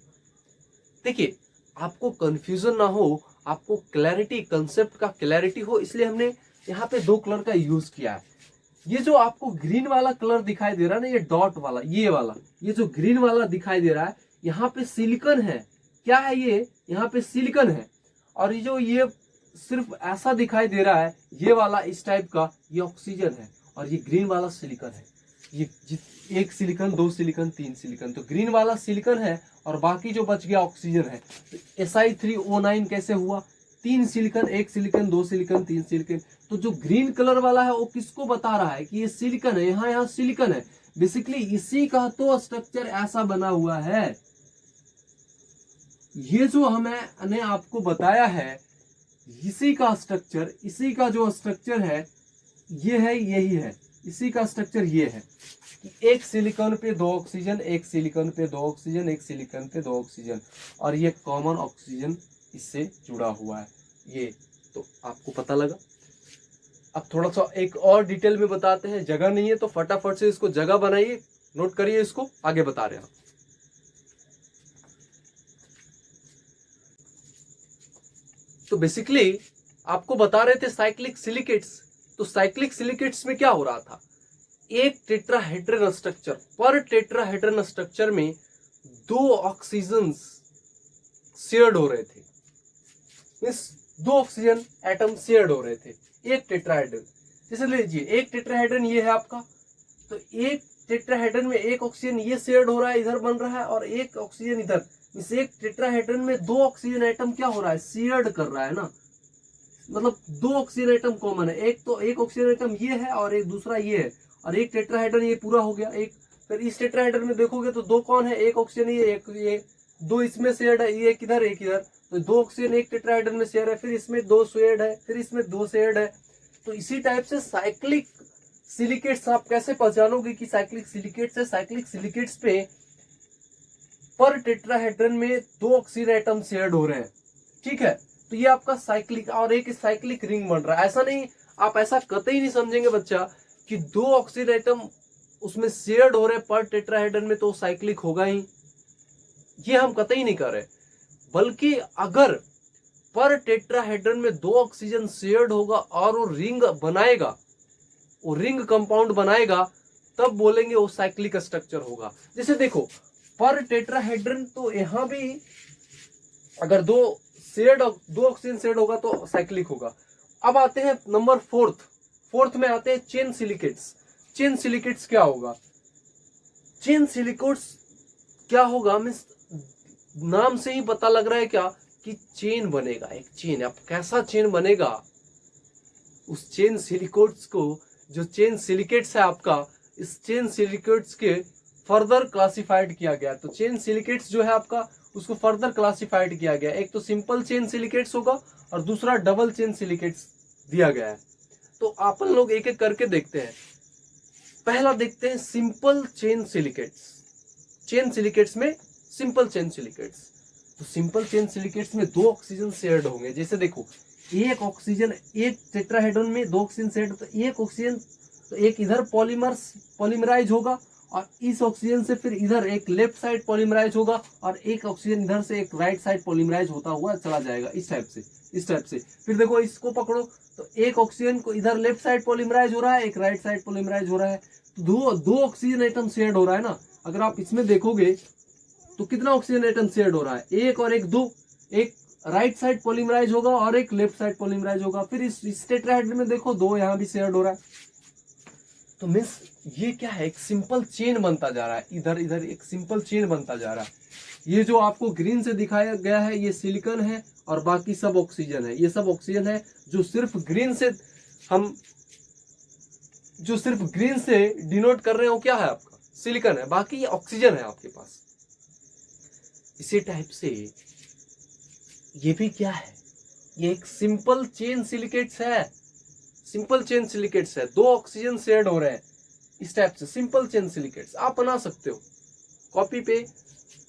देखिए, आपको कंफ्यूजन ना हो, आपको क्लैरिटी, कंसेप्ट का क्लैरिटी हो, इसलिए हमने यहाँ पे दो कलर का यूज किया है। ये जो आपको ग्रीन वाला कलर दिखाई दे रहा है ना, ये डॉट वाला, ये वाला, ये जो ग्रीन वाला दिखाई दे रहा है, यहाँ पे सिलिकॉन है। क्या है ये? यहाँ पे सिलिकॉन है। और ये जो ये सिर्फ ऐसा दिखाई दे रहा है, ये वाला इस टाइप का, ये ऑक्सीजन है और ये ग्रीन वाला सिलिकॉन है। ये एक सिलिकॉन, दो सिलिकॉन, तीन सिलिकॉन, तो ग्रीन वाला सिलिकॉन है और बाकी जो बच गया ऑक्सीजन है। तो Si3O9 कैसे हुआ? तीन सिलिकॉन, एक सिलिकॉन, दो सिलिकॉन, तीन सिलिकॉन। तो जो ग्रीन कलर वाला है वो किसको बता रहा है कि ये सिलिकॉन है, यहाँ सिलिकॉन है। बेसिकली इसी का तो स्ट्रक्चर ऐसा बना हुआ है। ये जो हमने आपको बताया है, इसी का स्ट्रक्चर, इसी का जो स्ट्रक्चर है ये है, यही है। इसी का स्ट्रक्चर ये है कि एक सिलिकॉन पे दो ऑक्सीजन, एक सिलिकॉन पे दो ऑक्सीजन, एक सिलिकॉन पे दो ऑक्सीजन, और ये कॉमन ऑक्सीजन इससे जुड़ा हुआ है। ये तो आपको पता लगा। अब थोड़ा सा एक और डिटेल में बताते हैं। जगह नहीं है तो फटाफट से इसको जगह बनाइए, नोट करिए, इसको आगे बता रहे हैं। तो बेसिकली आपको बता रहे थे साइक्लिक सिलिकेट्स। तो साइक्लिक सिलिकेट्स में क्या हो रहा था? एक टेट्राहेड्रन स्ट्रक्चर, पर टेट्राहेड्रन स्ट्रक्चर में दो ऑक्सीजन शेयर्ड हो रहे थे। इस दो ऑक्सीजन एटम शेयर्ड हो रहे थे एक टेट्राहेड्रन। जैसे लीजिए एक टेट्राहेड्रन ये है आपका, तो एक टेट्राहेड्रन में एक ऑक्सीजन ये शेयर्ड हो रहा है, इधर बन रहा है, और एक ऑक्सीजन इधर। इस एक टेट्राहेड्रन में दो ऑक्सीजन एटम क्या हो रहा है? शेयर्ड कर रहा है ना, मतलब दो ऑक्सीजन एटम कॉमन है। एक तो एक ऑक्सीजन एटम ये है और एक दूसरा ये है, और एक टेट्राहेड्रन ये पूरा हो गया एक। फिर इस टेट्राहेड्रन में देखोगे तो दो कौन है? एक ऑक्सीजन ये, एक ये, दो इसमें शेयर्ड है, ये किधर एक इधर, तो दो ऑक्सीजन एक टेट्राहेड्रन में शेयर है। फिर इसमें दो शेयर्ड है, फिर इसमें दो शेयर्ड है। तो इसी टाइप से साइक्लिक सिलिकेट्स आप कैसे पहचानोगे कि साइक्लिक सिलिकेट्स है? साइक्लिक सिलिकेट्स पे पर टेट्राहेड्रन में दो ऑक्सीजन एटम शेयर्ड हो रहे हैं, ठीक है। तो ये आपका साइक्लिक, और एक साइक्लिक रिंग बन रहा है। ऐसा नहीं, आप ऐसा कतई नहीं समझेंगे बच्चा कि दो ऑक्सीजन एटम उसमें शेयर्ड हो रहे पर टेट्राहेड्रन में तो साइक्लिक होगा ही, ये हम कतई नहीं कर रहे। बल्कि अगर पर टेट्राहेड्रन में दो ऑक्सीजन शेयर्ड होगा और वो रिंग बनाएगा, वो रिंग कंपाउंड बनाएगा, तब बोलेंगे वो साइक्लिक स्ट्रक्चर होगा। जैसे देखो पर टेट्राहेड्रन, तो यहां भी अगर दो ऑक्सीजन शेयर्ड होगा तो साइक्लिक होगा। अब आते हैं नंबर फोर्थ में आते हैं चेन सिलिकेट्स। चेन सिलिकेट्स क्या होगा? चेन सिलिकेट्स क्या होगा? मींस नाम से ही पता लग रहा है क्या कि चेन बनेगा, एक चेन। अब कैसा चेन बनेगा? उस चेन सिलिकेट्स को, जो चेन सिलिकेट्स है आपका, इस चेन सिलिकेट्स के फर्दर क्लासिफाइड किया गया। तो चेन सिलिकेट्स जो है आपका, उसको फर्दर क्लासिफाइड किया गया। एक तो सिंपल चेन सिलिकेट्स होगा और दूसरा डबल चेन सिलिकेट्स दिया गया है। तो अपन लोग एक एक करके देखते हैं। पहला देखते हैं simple chain silicates. Chain silicates में सिंपल चेन सिलिकेट्स, तो सिंपल चेन सिलिकेट्स में दो ऑक्सीजन शेयर्ड होंगे। जैसे देखो एक ऑक्सीजन, एक टेट्राहेड्रन में दो ऑक्सीजन शेयर्ड, तो एक ऑक्सीजन, तो एक इधर पॉलीमराइज होगा और इस ऑक्सीजन से फिर इधर एक लेफ्ट साइड पॉलीमराइज होगा और एक ऑक्सीजन इधर से एक राइट साइड पॉलीमराइज होता हुआ चला जाएगा, इस टाइप से। फिर देखो इसको पकड़ो, तो एक ऑक्सीजन को इधर लेफ्ट साइड पॉलीमराइज हो रहा है, एक राइट साइड पॉलीमराइज हो रहा है। तो दो ऑक्सीजन एटम शेयर्ड हो रहा है ना। अगर आप इसमें देखोगे तो कितना ऑक्सीजन एटम शेयर्ड हो रहा है? एक और एक दो, एक राइट साइड पॉलीमराइज होगा और एक लेफ्ट साइड पॉलीमराइज होगा। फिर इस टेट्राहेड्रन में देखो दो यहाँ भी शेयर्ड हो रहा है। तो मिस ये क्या है, एक सिंपल चेन बनता जा रहा है, इधर इधर एक सिंपल चेन बनता जा रहा है। ये जो आपको ग्रीन से दिखाया गया है ये सिलिकॉन है और बाकी सब ऑक्सीजन है। ये सब ऑक्सीजन है जो सिर्फ ग्रीन से हम जो सिर्फ ग्रीन से डिनोट कर रहे हो क्या है, आपका सिलिकॉन है, बाकी ये ऑक्सीजन है आपके पास। इसी टाइप से ये भी क्या है, ये एक सिंपल चेन सिलिकेट्स है। सिंपल चेन सिलिकेट्स है, दो ऑक्सीजन शेयर्ड हो रहे हैं, इस टाइप से सिंपल चेन सिलिकेट्स आप बना सकते हो कॉपी पे।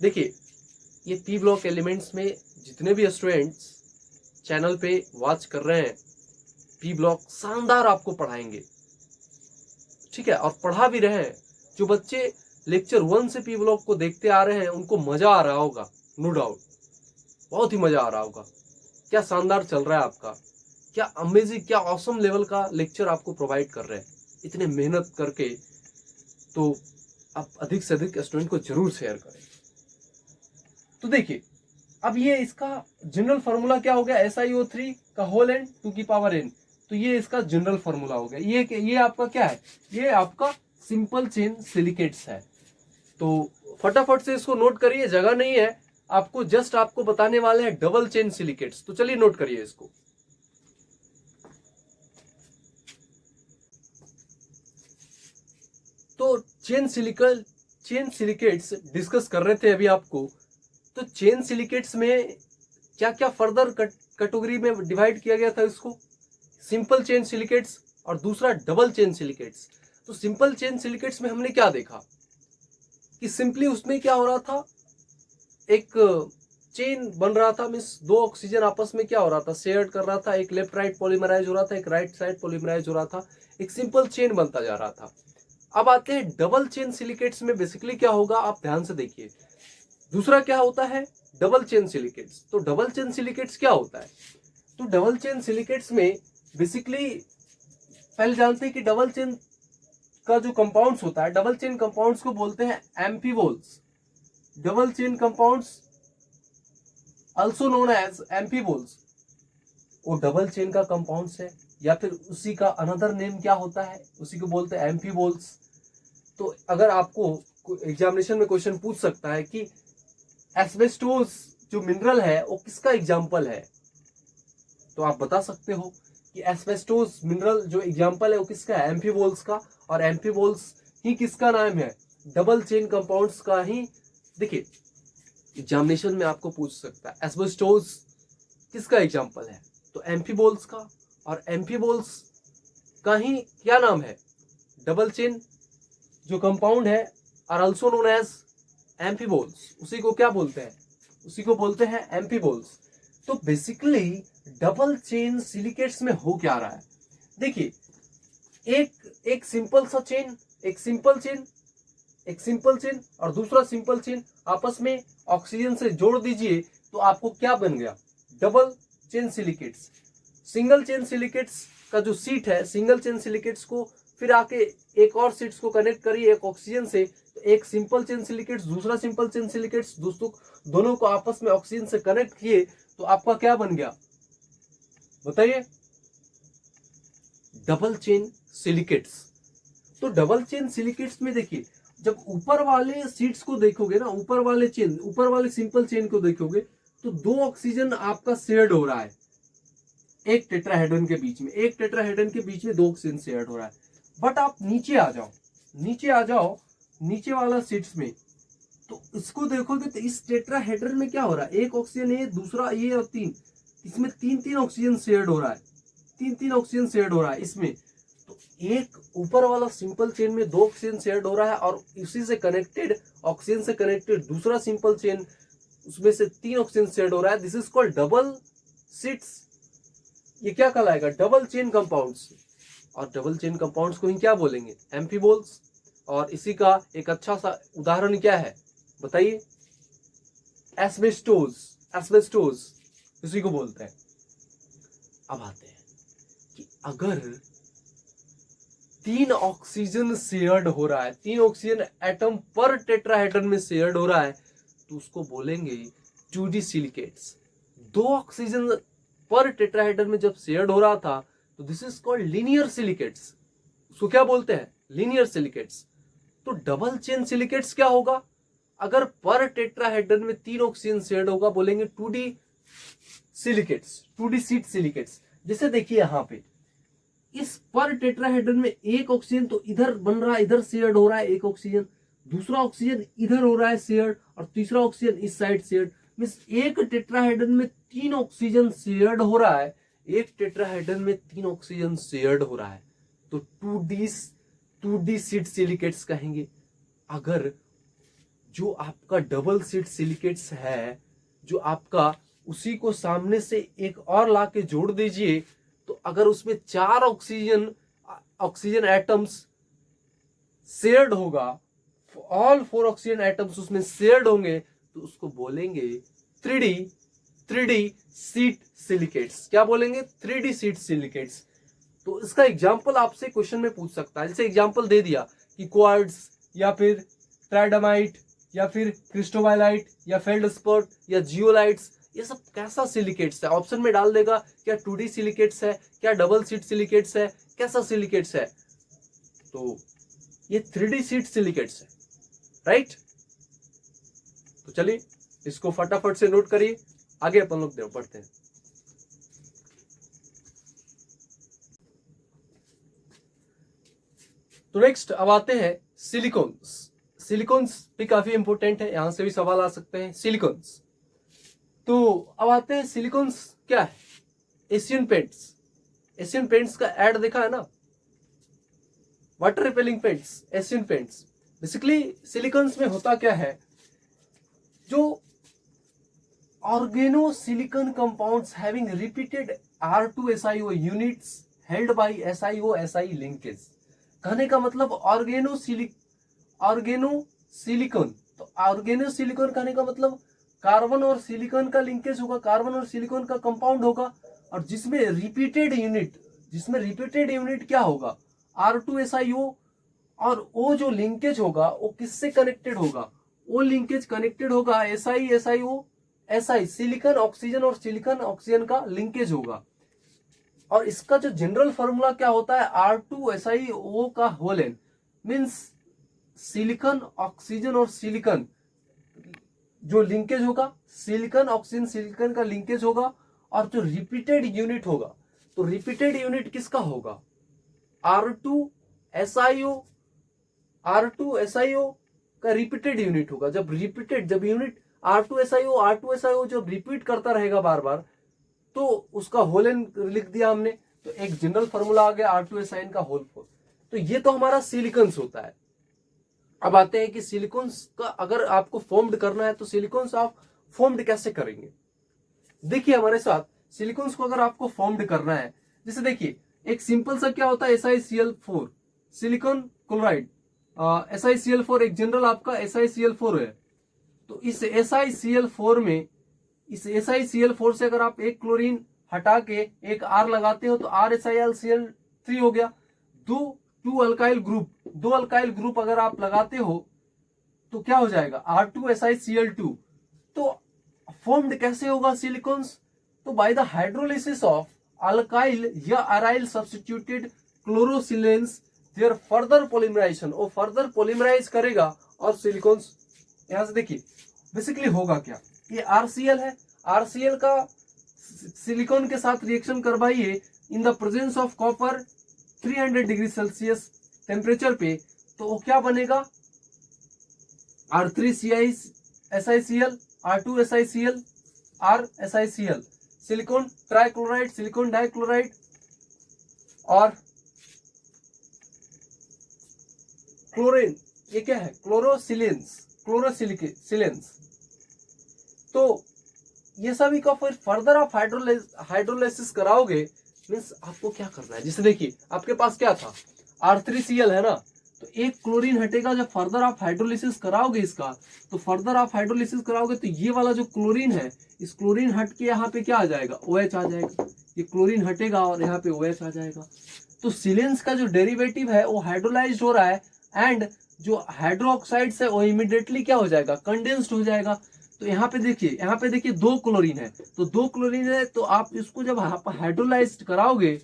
देखिए ये पी ब्लॉक एलिमेंट्स में जितने भी स्टूडेंट्स चैनल पे वॉच कर रहे हैं, पी ब्लॉक शानदार आपको पढ़ाएंगे, ठीक है, और पढ़ा भी रहे हैं। जो बच्चे लेक्चर 1 से पी ब्लॉक को देखते आ रहे हैं उनको मजा आ रहा होगा, नो डाउट, बहुत ही मजा आ रहा होगा। क्या शानदार चल रहा है आपका, क्या अमेजिंग, क्या ऑसम लेवल का लेक्चर आपको प्रोवाइड कर रहे हैं इतने मेहनत करके। तो आप अधिक से अधिक स्टूडेंट को जरूर शेयर करें। तो देखिए अब ये इसका जनरल फार्मूला क्या हो गया, SiO3 का होल एन 2 की पावर n। तो ये इसका जनरल फार्मूला हो गया। ये आपका क्या है, ये आपका सिंपल चेन सिलिकेट्स है। तो फटाफट से इसको नोट करिए, जगह नहीं है, आपको जस्ट आपको बताने वाले हैं डबल चेन सिलिकेट्स। तो चलिए नोट करिए इसको। तो चेन सिलिकेट्स डिस्कस कर रहे थे अभी आपको। तो चेन सिलिकेट्स में क्या क्या फर्दर कैटेगरी में डिवाइड किया गया था इसको, सिंपल चेन सिलिकेट्स और दूसरा डबल चेन सिलिकेट्स। तो सिंपल चेन सिलिकेट्स में हमने क्या देखा कि सिंपली उसमें क्या हो रहा था, एक चेन बन रहा था, मीन्स दो ऑक्सीजन आपस में क्या हो रहा था, शेयर कर रहा था, एक लेफ्ट राइट पॉलीमराइज हो रहा था, एक राइट साइड पॉलीमराइज हो रहा था, एक सिंपल चेन बनता जा रहा था। अब आते हैं डबल चेन सिलिकेट्स में, बेसिकली क्या होगा आप ध्यान से देखिए। दूसरा क्या होता है, डबल चेन सिलिकेट्स। तो डबल चेन सिलिकेट्स क्या होता है, तो डबल चेन सिलिकेट्स में बेसिकली पहले जानते हैं कि डबल चेन का जो कंपाउंड्स होता है, डबल चेन कंपाउंड्स को बोलते हैं amphiboles. Double chain compounds also known as amphiboles, वो डबल चेन का कंपाउंड्स है, या फिर उसी का अनदर नेम क्या होता है, उसी को बोलते हैं एम्फीबोल्स। तो अगर आपको एग्जामिनेशन में क्वेश्चन पूछ सकता है कि एस्बेस्टोस जो मिनरल है वो किसका एग्जाम्पल है, तो आप बता सकते हो कि एस्बेस्टोस मिनरल जो एग्जाम्पल है वो किसका है, एम्फीबोल्स का। और एम्फीबोल्स ही किसका नाम है, डबल चेन कंपाउंड्स का ही। देखिए एग्जामिनेशन में आपको पूछ सकता है एस्बेस्टोस किसका एग्जाम्पल है, तो एम्फीबोल्स का। और एम्फीबोल्स का ही क्या नाम है, डबल चेन जो कंपाउंड है आर आल्सो नोन एज एम्फीबोल्स, उसी को क्या बोलते हैं, उसी को बोलते हैं एम्फीबोल्स। तो बेसिकली डबल चेन सिलिकेट्स में हो क्या रहा है, देखिए एक सिंपल सा चेन, एक सिंपल चेन और दूसरा सिंपल चेन आपस में ऑक्सीजन से जोड़ दीजिए तो आपको क्या बन गया, double chain silicates. Single chain silicates का जो सीट है, सिंगल चेन सिलिकेट्स को फिर आके एक और सीट्स को कनेक्ट करिए एक ऑक्सीजन से, तो एक सिंपल चेन सिलिकेट्स दूसरा सिंपल चेन सिलिकेट्स, दोस्तों दोनों को आपस में ऑक्सीजन से कनेक्ट किए तो आपका क्या बन गया बताइए, डबल चेन सिलिकेट्स। तो डबल चेन सिलिकेट्स में देखिए जब ऊपर वाले सीट्स को देखोगे ना, ऊपर वाले सिंपल चेन को देखोगे तो दो ऑक्सीजन आपका शेयर्ड हो रहा है एक टेट्राहेड्रन के बीच में, एक टेट्राहेड्रन के बीच में दो ऑक्सीजन शेयर्ड हो रहा है। बट आप नीचे आ जाओ नीचे वाला सीट्स में, तो इसको देखोगे तो इस टेट्राहेड्रन में क्या हो रहा है, एक ऑक्सीजन ये, दूसरा ये और तीन, इसमें तीन ऑक्सीजन शेयर्ड हो रहा है, तीन ऑक्सीजन शेयर्ड हो रहा है इसमें। तो एक ऊपर वाला सिंपल चेन में दो ऑक्सीजन शेयर्ड हो रहा है और इसी से कनेक्टेड ऑक्सीजन से कनेक्टेड दूसरा सिंपल चेन, उसमें से तीन ऑक्सीजन शेयर्ड हो रहा है। This is called double seats. ये क्या कहलाएगा, डबल चेन कंपाउंड्स। और डबल चेन कंपाउंड्स को ही क्या बोलेंगे, एम्फीबोल्स। और इसी का एक अच्छा सा उदाहरण क्या है बताइए, एस्बेस्टोस इसी को बोलते हैं। अब आते हैं कि अगर तीन ऑक्सीजन शेयर्ड हो रहा है, तीन ऑक्सीजन एटम पर टेट्राहेड्रन में शेयर्ड हो रहा है तो उसको बोलेंगे 2D सिलिकेट्स। दो ऑक्सीजन पर टेट्राहेड्रन में जब शेयर्ड हो रहा था तो this is called linear silicates, उसको क्या बोलते हैं, लीनियर सिलिकेट्स। तो डबल चेन सिलिकेट्स क्या होगा? अगर पर टेट्राहेड्रन में 3 ऑक्सीजन शेयर्ड होगा, बोलेंगे 2D silicates, 2D seat silicates. जैसे देखिए यहाँ पे इस पर टेट्राहेड्रन में एक ऑक्सीजन तो इधर बन रहा है, इधर शेयर्ड हो रहा है एक ऑक्सीजन, दूसरा ऑक्सीजन इधर हो रहा है शेयर्ड, और तीसरा ऑक्सीजन इस साइड शेयर्ड। मींस एक टेट्राहेड्रन में 3 ऑक्सीजन शेयर्ड हो रहा है, एक टेट्राहेड्रन में 3 ऑक्सीजन शेयर्ड हो रहा है, तो 2D सीट सिलिकेट्स कहेंगे। अगर जो आपका डबल सीट सिलिकेट्स है, जो आपका, उसी को सामने से एक और लाके जोड़ दीजिए, तो अगर उसमें 4 ऑक्सीजन एटम्स शेयर्ड होगा, ऑल 4 ऑक्सीजन एटम्स उसमें शेयर्ड होंगे, तो उसको बोलेंगे 3D सीट सिलिकेट्स। क्या बोलेंगे? 3D seat silicates. तो इसका एग्जांपल आपसे क्वेश्चन में पूछ सकता है। जैसे एग्जांपल दे दिया कि क्वार्ट्ज या फिर ट्राइडामाइट या फिर क्रिस्टोबाइलाइट या फेल्डस्पर्ट या जियोलाइट्स, ये सब कैसा सिलिकेट्स है? ऑप्शन में डाल देगा क्या 2D सिलिकेट्स है, क्या डबल सीट सिलिकेट्स है, कैसा सिलिकेट्स है? तो ये 3D सीट सिलिकेट्स है, राइट? तो चलिए इसको फटाफट से नोट करिए, आगे अपन लोग पढ़ते हैं। तो नेक्स्ट अब आते हैं सिलिकॉन्स। सिलिकॉन्स भी काफी इंपॉर्टेंट है, यहां से भी सवाल आ सकते हैं। सिलिकॉन्स, तो अब आते हैं सिलिकॉन्स क्या है? Asian paints. एशियन पेंट्स का एड देखा है ना, water repelling paints, Asian paints. Basically silicones में होता क्या है, जो organo silicon compounds having repeated R2SiO units held by SiO-Si linkage. कहने का मतलब ऑर्गेनो सिलिकॉन, तो ऑर्गेनो सिलिकॉन कहने का मतलब कार्बन और सिलिकॉन का लिंकेज होगा, कार्बन और सिलिकॉन का कंपाउंड होगा, और जिसमें रिपीटेड यूनिट क्या होगा? R2SiO, और वो जो लिंकेज होगा वो किससे कनेक्टेड होगा? वो लिंकेज कनेक्टेड होगा SiO-Si, सिलिकॉन ऑक्सीजन और सिलिकॉन ऑक्सीजन का लिंकेज होगा। और इसका जो जनरल फॉर्मूला क्या होता है? R2SiO का whole n, means silicon oxygen और सिलिकॉन जो लिंकेज होगा, सिलिकॉन ऑक्सीजन सिलिकॉन का लिंकेज होगा, और जो रिपीटेड यूनिट होगा, तो रिपीटेड यूनिट किसका होगा? R2SiO का रिपीटेड यूनिट होगा। जब यूनिट R2SiO जब रिपीट करता रहेगा बार बार, तो उसका होल एन लिख दिया हमने, तो एक जनरल फॉर्मूला आ गया R2SiN का होल 4। तो ये तो हमारा सिलिकॉन्स होता है। अब आते हैं कि सिलिकॉन्स का अगर आपको फॉर्म्ड करना है, तो सिलिकॉन्स आप फॉर्म्ड कैसे करेंगे? देखिए हमारे साथ, सिलिकॉन्स को अगर आपको फॉर्म्ड करना है, जैसे देखिए एक सिंपल सा क्या होता है, SiCl4 सिलिकॉन क्लोराइड, SiCl4 एक जनरल आपका SiCl4 है। तो इस SiCl4 से अगर आप एक क्लोरीन हटा के एक R लगाते हो, तो RSiCl3 हो गया। दो अल्काइल ग्रुप अगर आप लगाते हो, तो क्या हो जाएगा? R2SiCl2। तो फॉर्म्ड कैसे होगा सिलिकॉन्स? तो by the hydrolysis of alkyl या aryl substituted chlorosilanes, there further polymerization, वो फर्दर पॉलीमराइज करेगा, और सिलिकॉन्स यहां से देखिए बेसिकली होगा क्या? ये RCl है, RCl का सिलिकॉन के साथ रिएक्शन करवाइए in the presence of copper 300 degree Celsius temperature पे, तो वो क्या बनेगा? R3SiCl, R2SiCl, RSiCl, silicon trichloride, silicon dichloride, और क्लोरीन, ये क्या है? क्लोरोसिलेंस। तो ये सभी का फिर फर्दर आप हाइड्रोलाइसिस कराओगे, मीन्स आपको क्या करना है? जैसे देखिए आपके पास क्या था? R3Cl है ना, तो एक क्लोरीन हटेगा। जब फर्दर आप हाइड्रोलिसिस कराओगे इसका, तो तो ये वाला जो क्लोरीन है, इस क्लोरीन हट के यहाँ पे क्या आ जाएगा? OH आ जाएगा। ये क्लोरीन हटेगा और यहाँ पे OH आ जाएगा। तो सिलेंस का जो डेरिवेटिव है वो हाइड्रोलाइज्ड हो रहा है, एंड जो हाइड्रोक्साइड्स है वो इमीडिएटली क्या हो जाएगा? कंडेंस्ड हो जाएगा। तो यहाँ पे देखिए 2 क्लोरीन है, तो 2 क्लोरीन है, तो आप इसको जब हाइड्रोलाइज्ड कराओगे,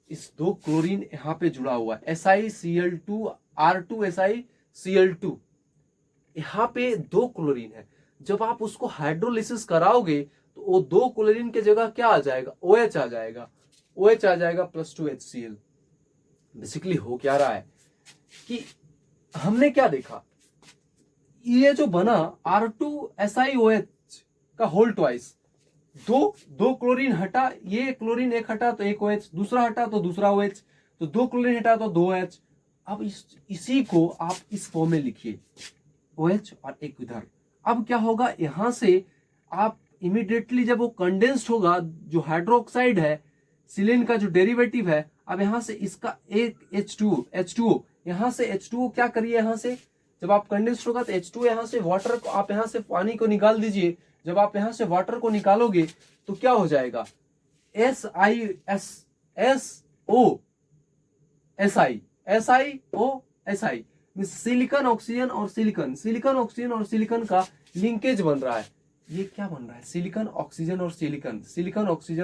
इस दो क्लोरीन यहाँ पे जुड़ा हुआ है, SiCl2 R2SiCl2, यहाँ पे दो क्लोरीन है। जब आप उसको हाइड्रोलिसिस कराओगे तो वो दो क्लोरीन के जगह क्या आ जाएगा, OH आ जाएगा, OH आ जाएगा +2 HCl। बेसिकली हो क्या रहा है कि हमने क्या देखा, ये जो बना R2SiOH का होल ट्वाइस, दो क्लोरीन हटा, ये क्लोरीन एक हटा तो एक OH, दूसरा हटा तो दूसरा OH, तो दो क्लोरीन हटा तो दो OH। अब इसी को आप इस फॉर्म में लिखिए, OH और एक इधर। अब क्या होगा, यहां से आप इमीडिएटली जब वो कंडेंस्ड होगा, जो हाइड्रोक्साइड है सिलीन का जो डेरिवेटिव है, अब यहां से इसका एक H2O, यहां से H2O क्या करिए, यहां से जब आप कंडेंस्ड होगा तो H2O यहां से वाटर को, आप यहां से पानी को निकाल दीजिए। जब आप यहां से वाटर को निकालोगे तो क्या हो जाएगा, SiO, सिलिकॉन ऑक्सीजन और सिलिकॉन ऑक्सीजन और सिलिकॉन का लिंकेज बन रहा है। ये क्या बन रहा है, सिलिकॉन ऑक्सीजन और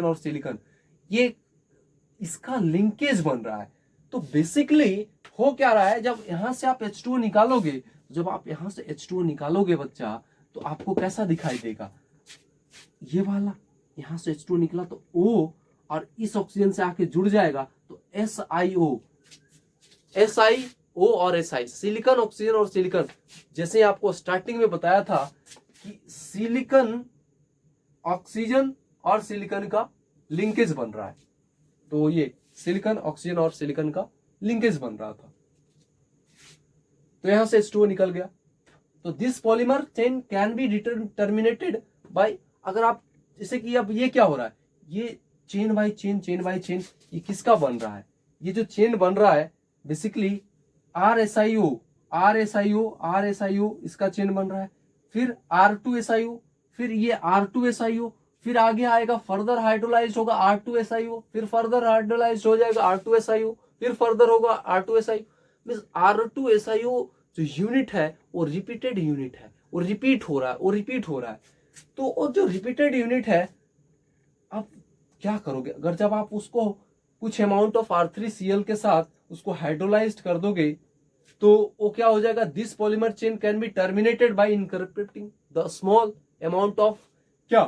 सिलिकॉन, ये इसका लिंकेज बन रहा है। तो बेसिकली हो क्या रहा है, जब यहां से आप H2O निकालोगे, जब आप यहां से H2O निकालोगे बच्चा, तो आपको कैसा दिखाई देगा, ये वाला, यहां से H2O निकला तो O और इस ऑक्सीजन से आके जुड़ जाएगा तो SiO और Si, सिलिकॉन ऑक्सीजन और सिलिकॉन। जैसे आपको स्टार्टिंग में बताया था कि सिलिकॉन ऑक्सीजन और सिलिकॉन का लिंकेज बन रहा है, तो ये सिलिकॉन ऑक्सीजन और सिलिकॉन का लिंकेज बन रहा था, तो यहां से H2O निकल गया। तो this polymer chain can be terminated bye, अगर आप जैसे कि अब ये क्या हो रहा है, ये चेन बाय चेन, ये किसका बन रहा है, ये जो चेन बन रहा है बेसिकली RSiO, इसका चेन बन रहा है, फिर R2SiO, फिर ये R2SiO, फिर आगे आएगा फर्दर हाइड्रोलाइज होगा R2SiO, फिर फर्दर हाइड्रोलाइज हो जाएगा R2SiO, फिर फर्दर होगा R2SiO। मींस R2SiO जो यूनिट है वो रिपीटेड यूनिट है, वो रिपीट हो रहा है। तो वो जो रिपीटेड यूनिट है, अब क्या करोगे, अगर जब आप उसको कुछ अमाउंट ऑफ R3Cl के साथ उसको हाइड्रोलाइज्ड कर दोगे तो वो क्या हो जाएगा, this polymer chain can be terminated bye incorporating the small amount of क्या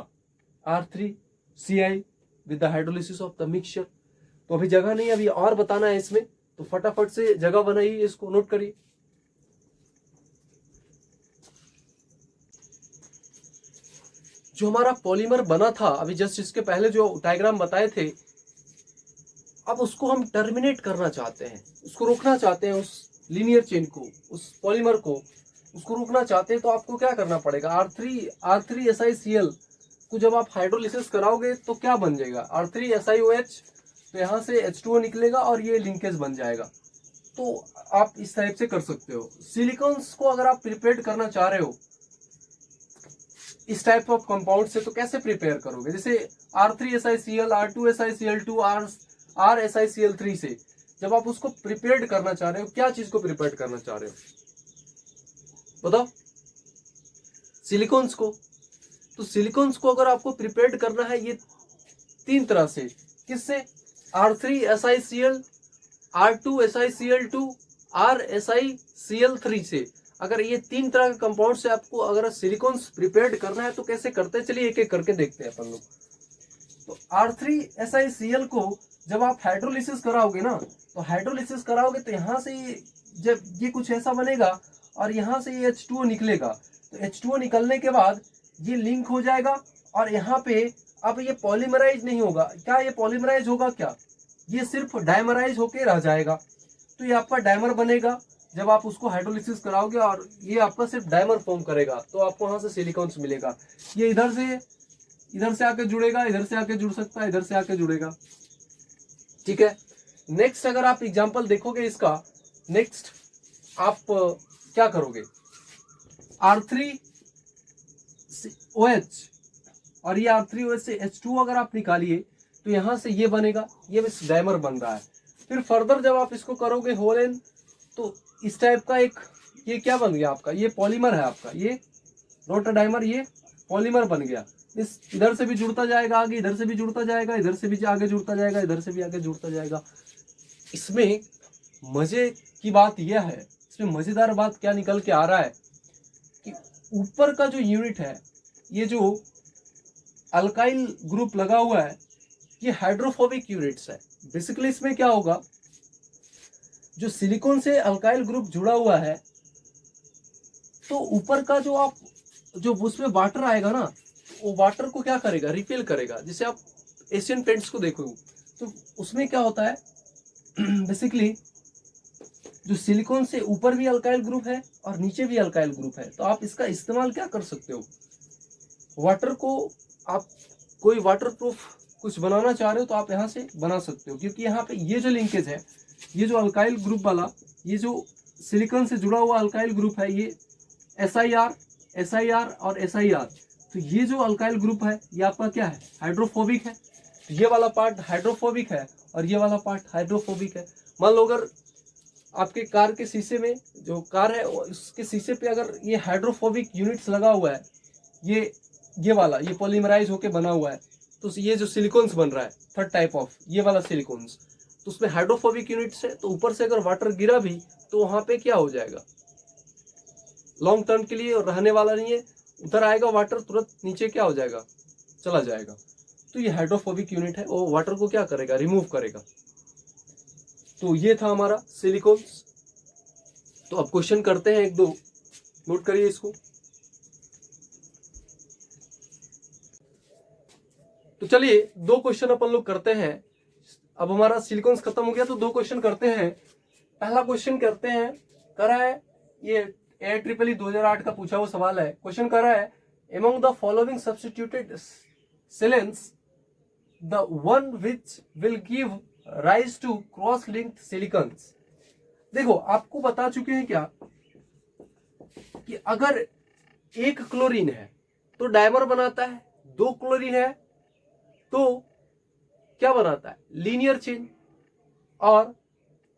R3Ci with the hydrolysis of the mixture. तो अभी जगह नहीं, अभी और बताना है इसमें, तो फटाफट से जगह बनाइए, इसको नोट करिए। जो हमारा पॉलीमर बना था अभी जस्ट इसके पहले जो डायग्राम बताए थे, अब उसको हम टर्मिनेट करना चाहते हैं, उसको रोकना चाहते हैं, उस लीनियर चेन को, उस पॉलीमर को उसको रोकना चाहते हैं, तो आपको क्या करना पड़ेगा, R3SiCl को जब आप हाइड्रोलिसिस कराओगे तो क्या बन जाएगा, R3SiOH, तो यहाँ से H2O निकलेगा और ये लिंकेज बन जाएगा। तो आप इस टाइप से कर सकते हो। सिलिकॉन्स को अगर आप प्रिपेयर करना चाह रहे हो इस टाइप ऑफ कंपाउंड से, तो कैसे प्रिपेयर करोगे, जैसे R3SiCl, R2SiCl2, RSiCl3 से जब आप उसको प्रिपेयर करना चाह रहे हो, क्या चीज को प्रिपेयर करना चाह रहे हो बताओ, सिलिकॉन्स को। तो सिलिकॉन्स को अगर आपको प्रिपेयर करना है ये तीन तरह से, किससे, R3SiCl, R2SiCl2, RSiCl3 से। अगर ये तीन तरह के कंपाउंड से आपको अगर सिलिकॉन्स प्रिपेयर करना है तो कैसे करते हैं, चलिए एक एक करके देखते हैं अपन लोग। तो R3SiCl को जब आप हाइड्रोलिसिस कराओगे ना, तो हाइड्रोलिसिस कराओगे तो यहाँ से जब ये कुछ ऐसा बनेगा और यहाँ से ये H2O निकलेगा, तो H2O निकलने के बाद ये लिंक हो जाएगा और यहाँ पे अब ये पॉलीमराइज नहीं होगा, क्या ये पॉलीमराइज होगा, क्या ये सिर्फ डायमराइज होके रह जाएगा। तो ये आपका डायमर बनेगा जब आप उसको हाइड्रोलिसिस कराओगे और ये आपका सिर्फ डायमर फॉर्म करेगा, तो आपको वहां से सिलिकॉन्स मिलेगा। ये इधर से आके जुड़ेगा, इधर से आके जुड़ सकता है, इधर से आके जुड़ेगा, ठीक है। नेक्स्ट अगर आप एग्जांपल देखोगे इसका, नेक्स्ट आप क्या करोगे, R3OH और ये R3OH से H2O अगर आप निकालिए तो यहां से ये बनेगा, ये बस डायमर बन रहा है। फिर फर्दर जब आप इसको करोगे होल एन, तो इस टाइप का एक ये क्या बन गया आपका, ये पॉलीमर है आपका, ये नॉट अ डायमर, ये पॉलीमर बन गया। इस इधर से भी जुड़ता जाएगा आगे, इधर से भी जुड़ता जाएगा, इधर से भी आगे जुड़ता जाएगा, इधर से भी आगे जुड़ता जाएगा। इसमें मजे की बात यह है, इसमें मजेदार बात क्या निकल के आ रहा है कि ऊपर का जो यूनिट है, ये जो अल्काइल ग्रुप लगा हुआ है, ये हाइड्रोफोबिक यूनिट्स है। बेसिकली इसमें क्या होगा, जो सिलिकॉन से अल्काइल ग्रुप जुड़ा हुआ है, तो ऊपर का जो उसमें वाटर आएगा ना, वो वाटर को क्या करेगा, रिपेल करेगा। जैसे आप एशियन पेंट्स को देखो तो उसमें क्या होता है बेसिकली जो सिलिकॉन से ऊपर भी अल्काइल ग्रुप है और नीचे भी अल्काइल ग्रुप है, तो आप इसका इस्तेमाल क्या कर सकते हो, वाटर को आप कोई वाटर प्रूफ कुछ बनाना चाह रहे हो तो आप यहाँ से बना सकते हो, क्योंकि यहाँ पे ये जो लिंकेज है, ये जो अल्काइल ग्रुप वाला, ये जो सिलिकॉन से जुड़ा हुआ अल्काइल ग्रुप है, ये SiR और SiR, तो ये जो अल्काइल ग्रुप है ये आपका क्या है, हाइड्रोफोबिक है। तो ये वाला पार्ट हाइड्रोफोबिक है और ये वाला पार्ट हाइड्रोफोबिक है। मान लो अगर आपके कार के शीशे में, जो कार है उसके शीशे पे अगर ये हाइड्रोफोबिक यूनिट्स लगा हुआ है, ये वाला, ये पॉलीमराइज होके बना हुआ है, तो ये जो सिलिकॉन्स बन रहा है, थर्ड टाइप ऑफ ये वाला सिलिकॉन्स, तो उसमें हाइड्रोफोबिक यूनिट्स है, तो ऊपर से अगर वाटर गिरा भी तो वहां पे क्या हो जाएगा, लॉन्ग टर्म के लिए रहने वाला नहीं है, उधर आएगा वाटर तुरंत नीचे क्या हो जाएगा, चला जाएगा। तो ये हाइड्रोफोबिक यूनिट है, वो वाटर को क्या करेगा, रिमूव करेगा। तो ये था हमारा सिलिकॉन्स। तो अब क्वेश्चन करते हैं एक दो, नोट करिए इसको। तो चलिए 2 क्वेश्चन अपन लोग करते हैं। अब हमारा सिलिकॉन्स खत्म हो गया तो 2 क्वेश्चन करते हैं। पहला क्वेश्चन करते हैं, करा है ये AIEEE 2008 का पूछा हुआ सवाल है। क्वेश्चन कर रहा है, among the following substituted sealants the one which will give rise to cross linked silicons। देखो आपको बता चुके हैं क्या कि अगर एक क्लोरीन है तो डायमर बनाता है, 2 क्लोरीन है तो क्या बनाता है, लीनियर चेन, और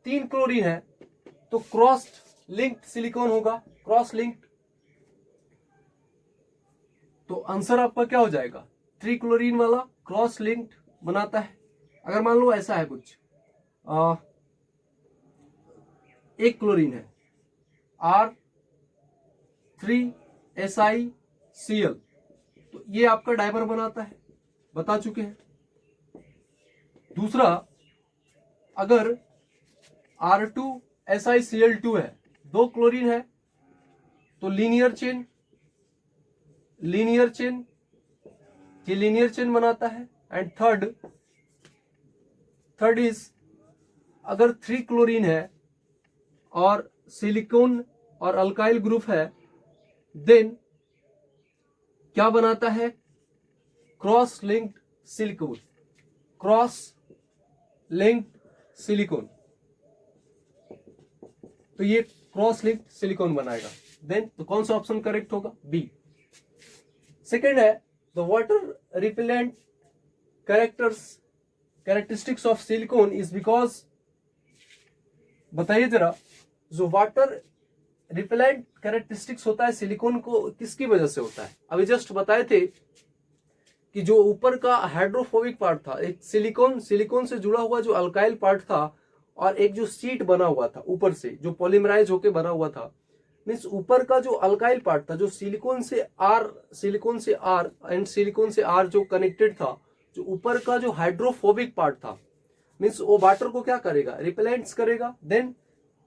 3 क्लोरीन है तो क्रॉस लिंक्ड सिलिकॉन होगा, क्रॉस लिंक्ड। तो आंसर आपका क्या हो जाएगा, 3 क्लोरीन वाला क्रॉस लिंक्ड बनाता है। अगर मान लो ऐसा है कुछ, एक क्लोरीन है R3SiCl, तो ये आपका डायमर बनाता है, बता चुके हैं। दूसरा, अगर R2SiCl2 है, 2 क्लोरीन है तो लीनियर चेन, ये लीनियर चेन बनाता है। एंड थर्ड इज, अगर 3 क्लोरीन है और सिलिकॉन और अल्काइल ग्रुप है, देन क्या बनाता है, क्रॉस लिंक्ड सिलिकॉन, तो ये क्रॉस लिंक्ड सिलिकॉन बनाएगा। देन तो कौन सा ऑप्शन करेक्ट होगा, बी। सेकेंड है, the water repellent characteristics of silicon is because, बताइए जरा, जो वाटर रिपेलेंट कैरेक्टरिस्टिक्स होता है सिलिकॉन को, किसकी वजह से होता है। अभी जस्ट बताए थे कि जो ऊपर का हाइड्रोफोबिक पार्ट था, एक सिलिकॉन से जुड़ा हुआ जो अल्काइल पार्ट था, और एक जो सीट बना हुआ था ऊपर से जो पॉलीमराइज होके बना हुआ था, मीन्स ऊपर का जो अल्काइल पार्ट था, जो सिलिकॉन से आर एंड सिलिकॉन से आर जो कनेक्टेड था, जो ऊपर का जो हाइड्रोफोबिक पार्ट था, मीन्स वो वाटर को क्या करेगा, रिपेलेंट्स करेगा। देन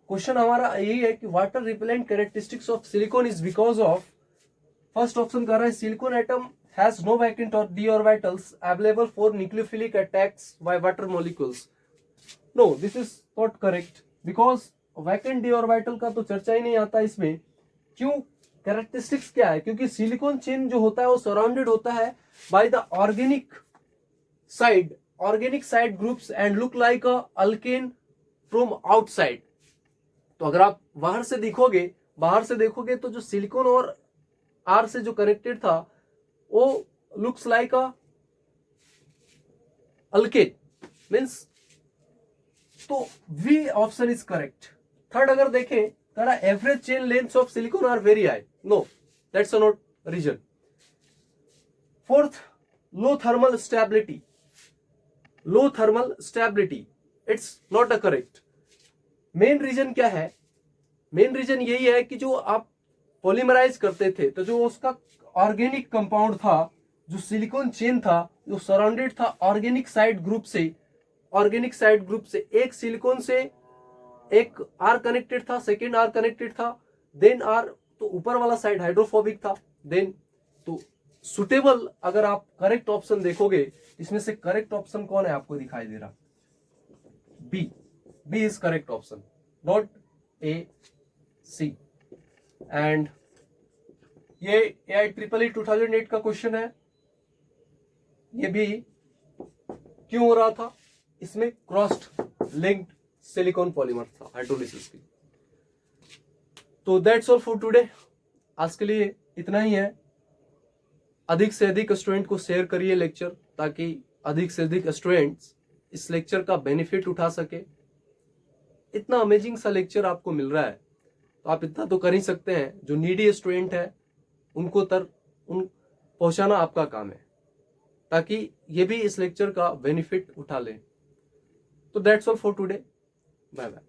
क्वेश्चन हमारा यही है कि water repellent characteristics of silicon is because of, first option कर रहा है, silicon atom has no vacant or d orbitals available for nucleophilic attacks by water molecules। No, this is not correct because vacant d orbital का तो चर्चा ही नहीं आता इसमें। क्यों, कैरेक्टरिस्टिक्स क्या है, क्योंकि सिलिकॉन चेन जो होता है वो सराउंडेड होता है by the organic side groups and look like a alkane from outside. तो अगर आप बाहर से देखोगे तो जो सिलिकॉन और आर से जो कनेक्टेड था वो looks like a alkane, means, तो B option is correct. Third अगर देखें, करा average chain length of silicon are very high, no, that's not reason. Fourth, low thermal stability. Low thermal stability, it's not a correct. Main reason क्या है? Main reason यही है कि जो आप पॉलीमराइज करते थे तो जो उसका ऑर्गेनिक कंपाउंड था, जो सिलिकॉन चेन था, जो सराउंडेड था ऑर्गेनिक साइड ग्रुप से, ऑर्गेनिक साइड ग्रुप से एक सिलिकॉन से एक आर कनेक्टेड था, सेकेंड आर कनेक्टेड था, देन आर, तो ऊपर वाला साइड हाइड्रोफोबिक था. देन तो सुटेबल, अगर आप करेक्ट ऑप्शन देखोगे, इसमें से करेक्ट ऑप्शन कौन है आपको दिखाई दे रहा? B. B is correct option, not A, C. And ये AIEEE 2008 का क्वेश्चन है. ये भी क्यों हो रहा था? इसमें क्रॉस्ड लिंक्ड सिलिकॉन पॉलीमर था हाइड्रोलिसिस की. तो दैट्स ऑल फॉर टुडे. आज के लिए इतना ही है. अधिक से अधिक स्टूडेंट को शेयर करिए लेक्चर, ताकि अधिक से अधिक स्टूडेंट्स इस लेक्चर का बेनिफिट उठा सके. इतना अमेजिंग सा लेक्चर आपको मिल रहा है, तो आप इतना तो कर ही सकते हैं. जो नीडी स्टूडेंट है उनको उन पहुंचाना आपका काम है, ताकि ये भी इस लेक्चर का बेनिफिट उठा लें. तो that's all for today. Bye bye.